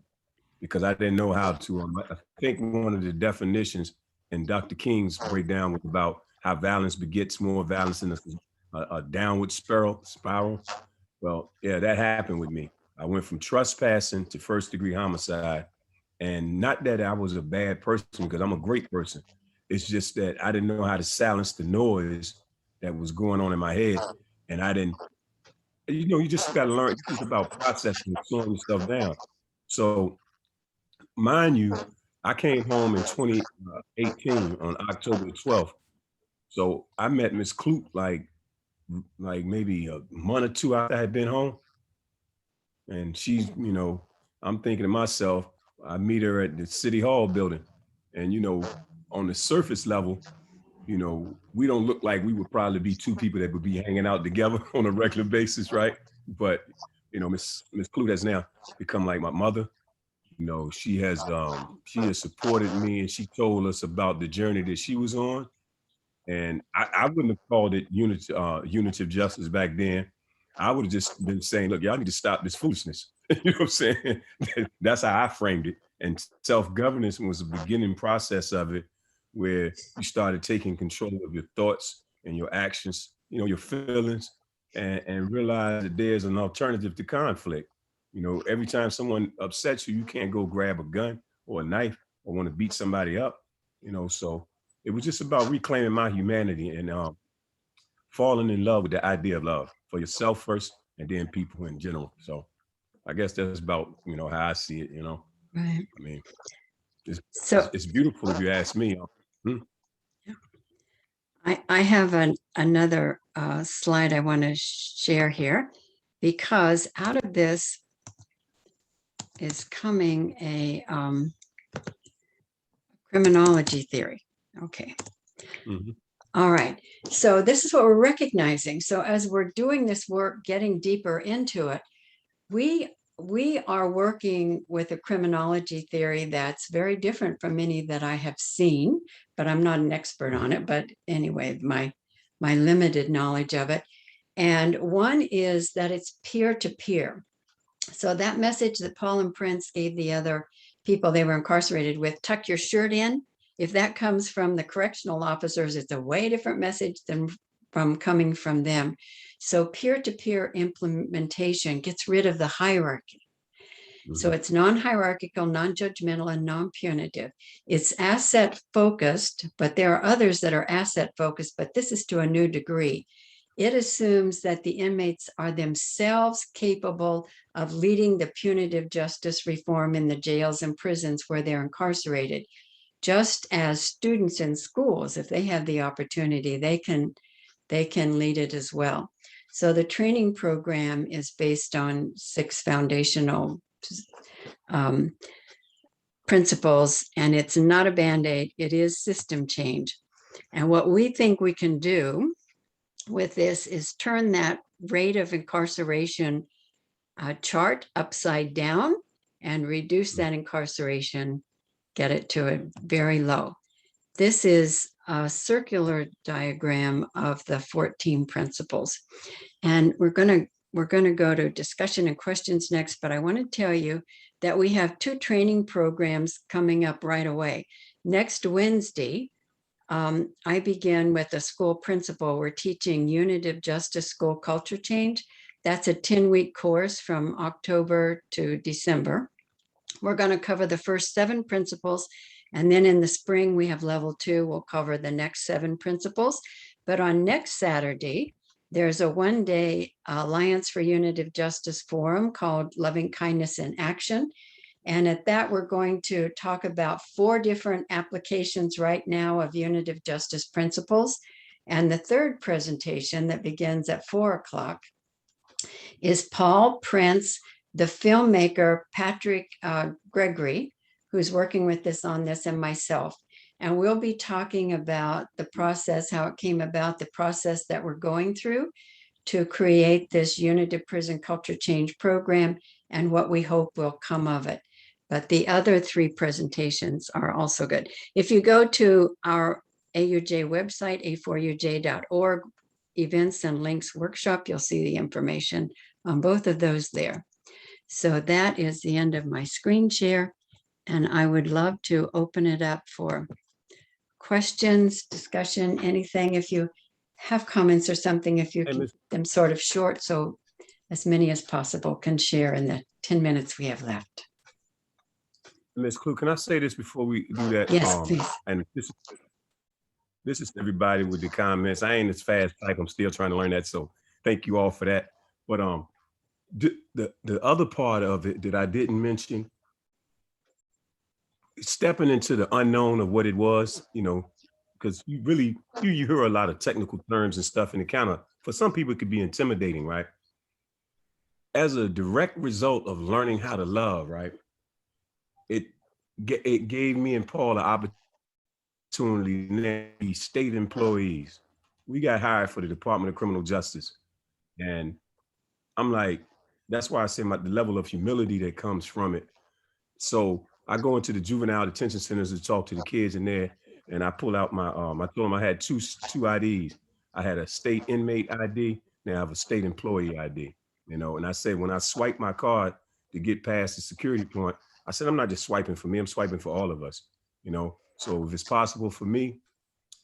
because I didn't know how to. I think one of the definitions in Dr. King's breakdown was about how violence begets more violence in a downward spiral. Well, yeah, that happened with me. I went from trespassing to first-degree homicide. And not that I was a bad person, because I'm a great person. It's just that I didn't know how to silence the noise that was going on in my head. And I didn't, you just got to learn. It's just about processing and slowing stuff down. So, mind you, I came home in 2018 on October 12th. So I met Miss Clute like maybe a month or two after I had been home. And she's, I'm thinking to myself, I meet her at the City Hall building. And, on the surface level, we don't look like we would probably be two people that would be hanging out together on a regular basis, right? But, Miss Clute has now become like my mother. She has supported me, and she told us about the journey that she was on. And I wouldn't have called it Unitive Justice back then. I would have just been saying, look, y'all need to stop this foolishness. You know what I'm saying? That's how I framed it. And self-governance was the beginning process of it, where you started taking control of your thoughts and your actions, you know, your feelings, and realize that there's an alternative to conflict. You know, every time someone upsets you, you can't go grab a gun or a knife or want to beat somebody up, you know. So it was just about reclaiming my humanity and falling in love with the idea of love for yourself first and then people in general. So I guess that's about, you know, how I see it, you know. Right. I mean, it's beautiful if you ask me. I have another slide I want to share here, because out of this is coming a criminology theory. Okay. All right. So this is what we're recognizing. So as we're doing this work, getting deeper into it, we are working with a criminology theory that's very different from any that I have seen, but I'm not an expert on it. But anyway, my limited knowledge of it. And one is that it's peer-to-peer. So that message that Paul and Prince gave the other people they were incarcerated with, tuck your shirt in, if that comes from the correctional officers, it's a way different message than from coming from them. So peer-to-peer implementation gets rid of the hierarchy. So it's non-hierarchical, non-judgmental, and non-punitive. It's asset-focused, but there are others that are asset-focused, but this is to a new degree. It assumes that the inmates are themselves capable of leading the punitive justice reform in the jails and prisons where they're incarcerated. Just as students in schools, if they have the opportunity, they can lead it as well. So the training program is based on 6 foundational principles, and it's not a Band-Aid, it is system change. And what we think we can do with this is turn that rate of incarceration chart upside down and reduce that incarceration, get it to a very low. This is a circular diagram of the 14 principles. And we're going to go to discussion and questions next, but I want to tell you that we have 2 training programs coming up right away. Next Wednesday, I begin with a school principal. We're teaching Unitive Justice School Culture Change. That's a 10-week course from October to December. We're going to cover the first 7 principles. And then in the spring, we have level 2. We'll cover the next 7 principles. But on next Saturday, there's a one-day Alliance for Unitive Justice forum called Loving Kindness in Action. And at that, we're going to talk about 4 different applications right now of Unitive Justice principles. And the third presentation that begins at 4 o'clock is Paul, Prince, the filmmaker, Patrick Gregory, who's working with us on this, and myself. And we'll be talking about the process, how it came about, the process that we're going through to create this Unitive Prison Culture Change program and what we hope will come of it. But the other 3 presentations are also good. If you go to our AUJ website, a4uj.org, events and links workshop, you'll see the information on both of those there. So that is the end of my screen share. And I would love to open it up for questions, discussion, anything. If you have comments or something, if you keep them sort of short, so as many as possible can share in the 10 minutes we have left. Ms. Clute, can I say this before we do that? Yes, please. And this is everybody with the comments. I ain't as fast like I'm still trying to learn that. So thank you all for that. But the other part of it that I didn't mention, stepping into the unknown of what it was, you know, because you hear a lot of technical terms and stuff, and it kind of, for some people, it could be intimidating, right? As a direct result of learning how to love, right? It gave me and Paul the opportunity to be state employees. We got hired for the Department of Criminal Justice. And I'm like, that's why I say the level of humility that comes from it. So I go into the juvenile detention centers to talk to the kids in there, and I pull out my, I told him I had two IDs. I had a state inmate ID, now I have a state employee ID, you know, and I said, when I swipe my card to get past the security point, I said, I'm not just swiping for me, I'm swiping for all of us, you know? So if it's possible for me,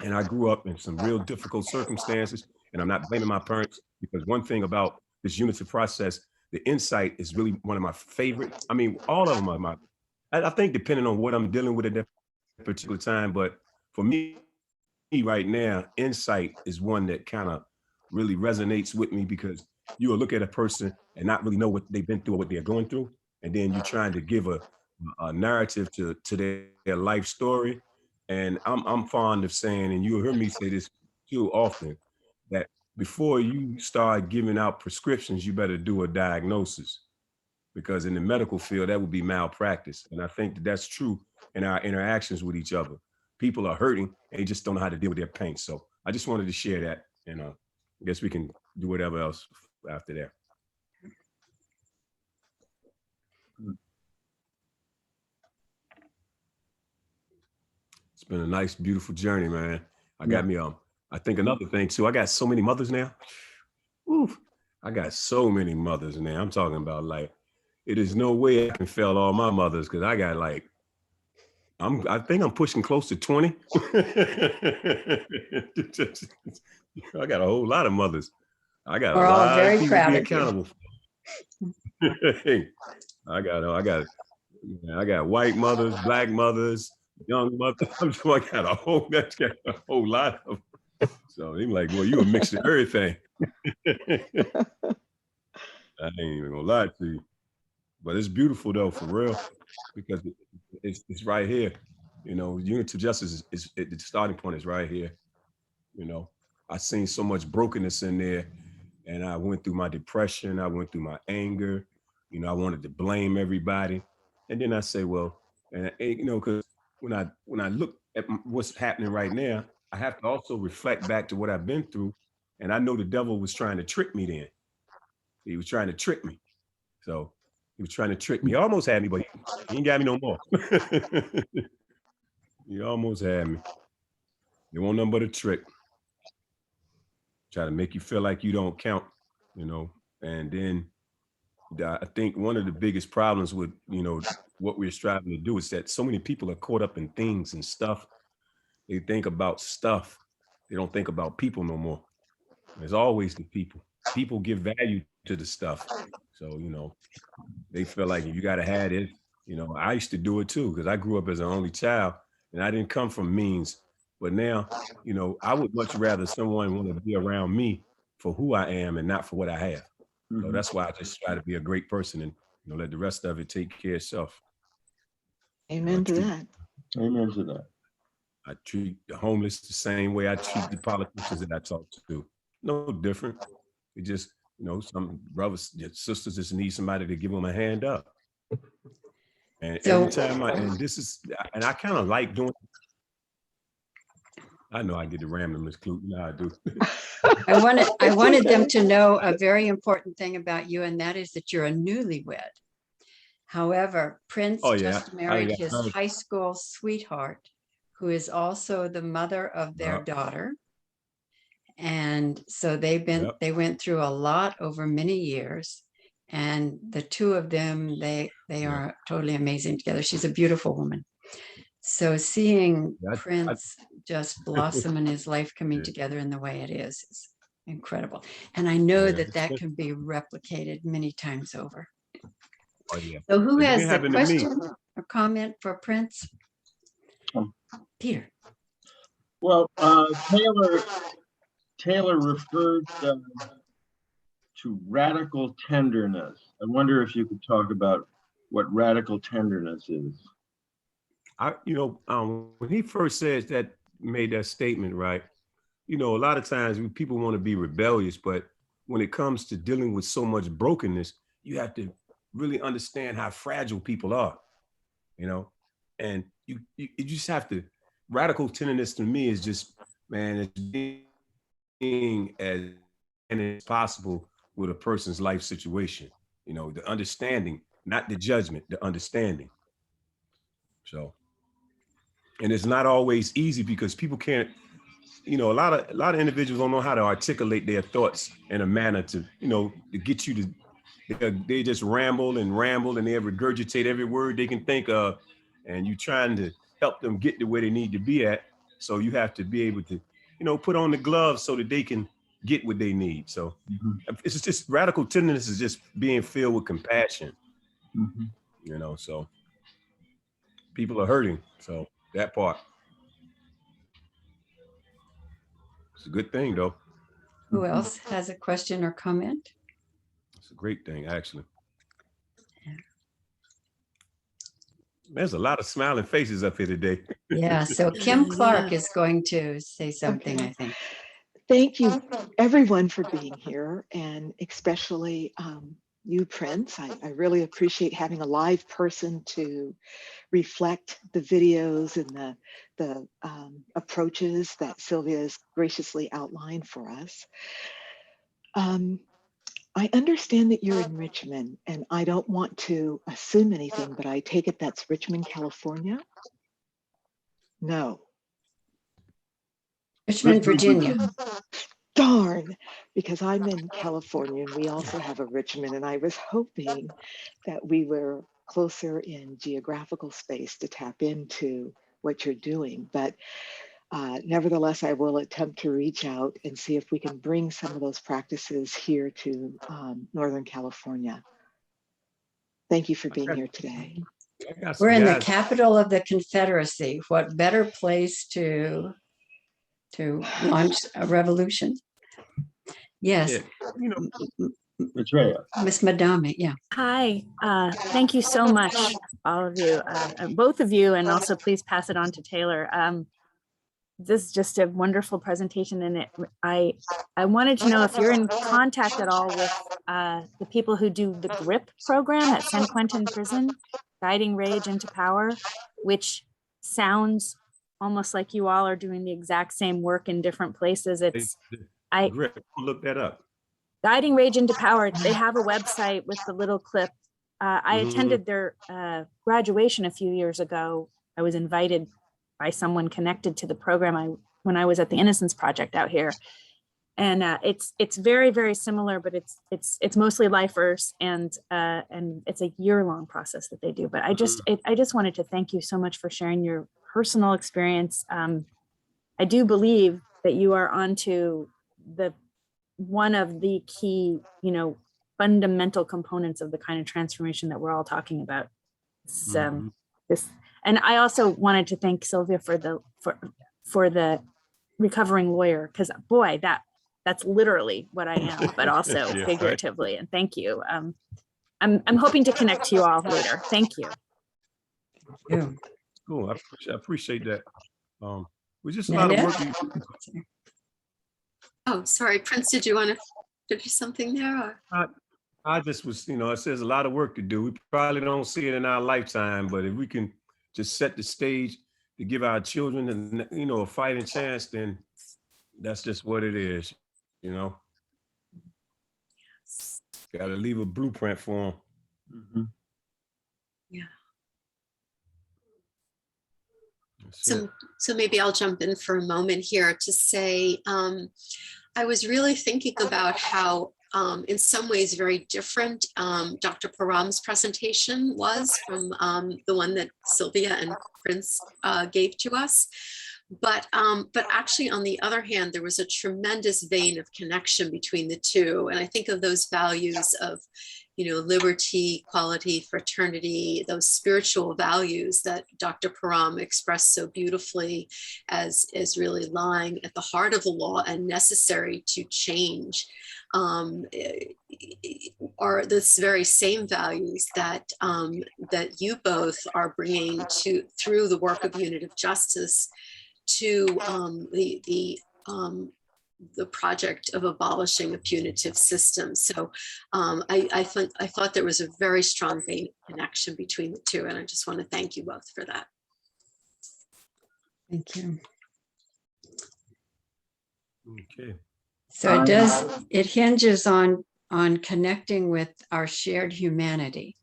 and I grew up in some real difficult circumstances, and I'm not blaming my parents, because one thing about this unitive process, the insight is really one of my favorite. I mean, all of them are my, I think depending on what I'm dealing with at that particular time, but for me right now, insight is one that kind of really resonates with me, because you will look at a person and not really know what they've been through or what they're going through, and then you're trying to give a narrative to their life story. And I'm fond of saying, and you'll hear me say this too often, that before you start giving out prescriptions, you better do a diagnosis, because in the medical field, that would be malpractice. And I think that that's true in our interactions with each other. People are hurting and they just don't know how to deal with their pain. So I just wanted to share that, and I guess we can do whatever else after that. It's been a nice, beautiful journey, man. I got me, I think another thing too, I got so many mothers now. Oof, I got so many mothers now. I'm talking about, like, it is no way I can fail all my mothers, because I got like, I think I'm pushing close to 20. I got a whole lot of mothers. I got We're a all lot very of people to proud be of you. accountable for. I got white mothers, black mothers, young mothers. I got a whole lot of them. So they're like, well, you a mix of everything. I ain't even gonna lie to you. But it's beautiful though, for real, because it's right here. You know, Unitive Justice is the starting point is right here. You know, I seen so much brokenness in there, and I went through my depression, I went through my anger, you know, I wanted to blame everybody. And then I say, well, and you know, because when I look at what's happening right now, I have to also reflect back to what I've been through. And I know the devil was trying to trick me then. He was trying to trick me. So he was trying to trick me. He almost had me, but he ain't got me no more. He almost had me. It won't nothing but a trick. Try to make you feel like you don't count, you know. And then I think one of the biggest problems with, you know, what we're striving to do is that so many people are caught up in things and stuff. They think about stuff. They don't think about people no more. There's always the people. People give value to the stuff. So, you know, they feel like you got to have it. You know, I used to do it too, because I grew up as an only child and I didn't come from means. But now, you know, I would much rather someone want to be around me for who I am and not for what I have. So that's why I just try to be a great person and, you know, let the rest of it take care of itself. Amen to that. Amen to that. I treat the homeless the same way I treat the politicians that I talk to. No different. It just, you know, some brothers, sisters just need somebody to give them a hand up. And every time I kind of like doing. I know I get the rambling, Miss Clute. You know how I do. I wanted them to know a very important thing about you, and that is that you're a newlywed. However, Prince just married his high school sweetheart, who is also the mother of their daughter. And so they went through a lot over many years. And the two of them, they are totally amazing together. She's a beautiful woman. So seeing Prince just blossom and his life coming together in the way it is incredible. And I know that can be replicated many times over. So who has a question or comment for Prince? Peter. Well, Taylor referred to radical tenderness. I wonder if you could talk about what radical tenderness is. When he first made that statement, right? You know, a lot of times people want to be rebellious, but when it comes to dealing with so much brokenness, you have to really understand how fragile people are, you know, and you just have to. Radical tenderness to me is just, man, it's being as possible with a person's life situation. You know, the understanding, not the judgment, the understanding. So And it's not always easy because people can't, you know, a lot of individuals don't know how to articulate their thoughts in a manner to, you know, to get you to, they just ramble and they regurgitate every word they can think of, and you trying to help them get to where they need to be at. So you have to be able to, you know, put on the gloves so that they can get what they need. So it's just radical tenderness is just being filled with compassion, you know, so people are hurting. So that part. It's a good thing, though. Who else has a question or comment? It's a great thing, actually. There's a lot of smiling faces up here today. Yeah, so Kim Clark is going to say something, I think. Thank you, everyone, for being here, and especially you, Prince. I really appreciate having a live person to reflect the videos and the approaches that Sylvia has graciously outlined for us. I understand that you're in Richmond, and I don't want to assume anything, but I take it that's Richmond, California? No. Richmond, Virginia. Darn, because I'm in California and we also have a Richmond, and I was hoping that we were closer in geographical space to tap into what you're doing. But nevertheless, I will attempt to reach out and see if we can bring some of those practices here to Northern California. Thank you for being here today. We're in the capital of the Confederacy. What better place to launch a revolution? Yes. Yeah, you know, Miss Madame, yeah. Hi, thank you so much, all of you, both of you, and also please pass it on to Taylor. This is just a wonderful presentation, and I wanted to know if you're in contact at all with the people who do the GRIP program at San Quentin Prison, Guiding Rage into Power, which sounds almost like you all are doing the exact same work in different places. GRIP, look that up. Guiding Rage into Power, they have a website with the little clip. I attended their graduation a few years ago. I was invited by someone connected to the program when I was at the Innocence Project out here. And it's very, very similar, but it's mostly lifers, and it's a year-long process that they do. But I just wanted to thank you so much for sharing your personal experience. I do believe that you are onto one of the key, fundamental components of the kind of transformation that we're all talking about. And I also wanted to thank Sylvia for the recovering lawyer, because boy, that's literally what I am, but also Yeah, figuratively. Right? And thank you. I'm hoping to connect to you all later. Thank you. Yeah. Cool. I appreciate that. We're just a lot of work. Oh, sorry, Prince, did you want to finish something there? Or? I just was, it says a lot of work to do. We probably don't see it in our lifetime, but if we can just set the stage to give our children, a fighting chance, then that's just what it is, Got to leave a blueprint for them. Yeah. So maybe I'll jump in for a moment here to say, I was really thinking about how, in some ways, very different Dr. Param's presentation was from the one that Sylvia and Prince gave to us. But actually, on the other hand, there was a tremendous vein of connection between the two. And I think of those values of, liberty, equality, fraternity, those spiritual values that Dr. Param expressed so beautifully as really lying at the heart of the law and necessary to change, are this very same values that that you both are bringing through the work of Unitive Justice to the project of abolishing a punitive system. So I thought there was a very strong vein of connection between the two, and I just want to thank you both for that. Thank you. Okay. So it hinges on connecting with our shared humanity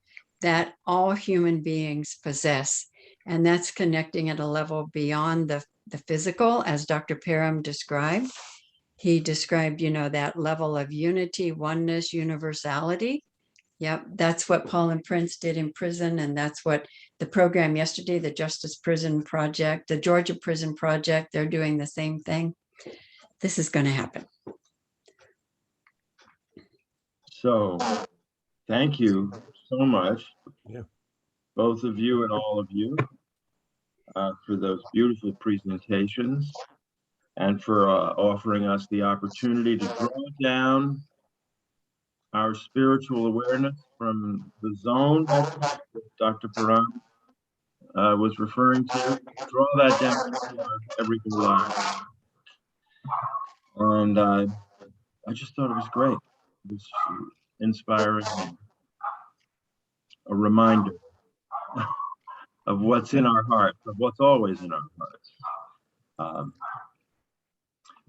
that all human beings possess And that's connecting at a level beyond the physical, as Dr. Param described. He described, that level of unity, oneness, universality. Yep, that's what Paul and Prince did in prison. And that's what the program yesterday, the Justice Prison Project, the Georgia Prison Project, they're doing the same thing. This is going to happen. So thank you so much, Yeah. both of you and all of you, for those beautiful presentations and for offering us the opportunity to draw down our spiritual awareness from the zone that Dr. Param was referring to, draw that down into our everyday lives. And I just thought it was great. It was inspiring, a reminder of what's in our hearts, of what's always in our hearts.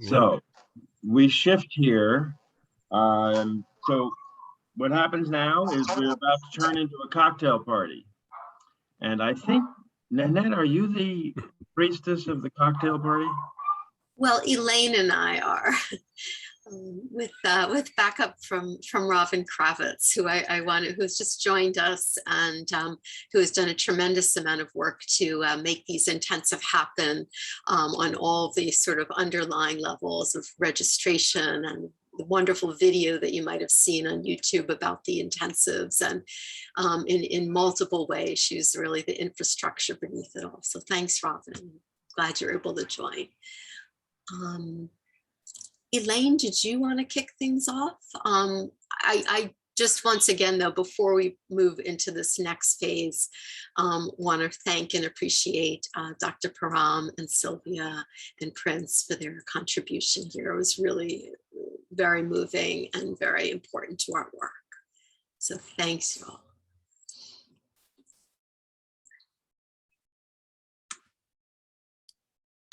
So we shift here. So what happens now is we're about to turn into a cocktail party. And I think, Nanette, are you the priestess of the cocktail party? Well, Elaine and I are, with backup from Robin Kravitz, who's just joined us and who has done a tremendous amount of work to make these intensive happen on all the sort of underlying levels of registration and the wonderful video that you might have seen on YouTube about the intensives, and in multiple ways. She's really the infrastructure beneath it all. So thanks, Robin. Glad you're able to join. Elaine, did you want to kick things off? I just once again, though, before we move into this next phase, want to thank and appreciate Dr. Param and Sylvia and Prince for their contribution here. It was really very moving and very important to our work. So thanks, you all.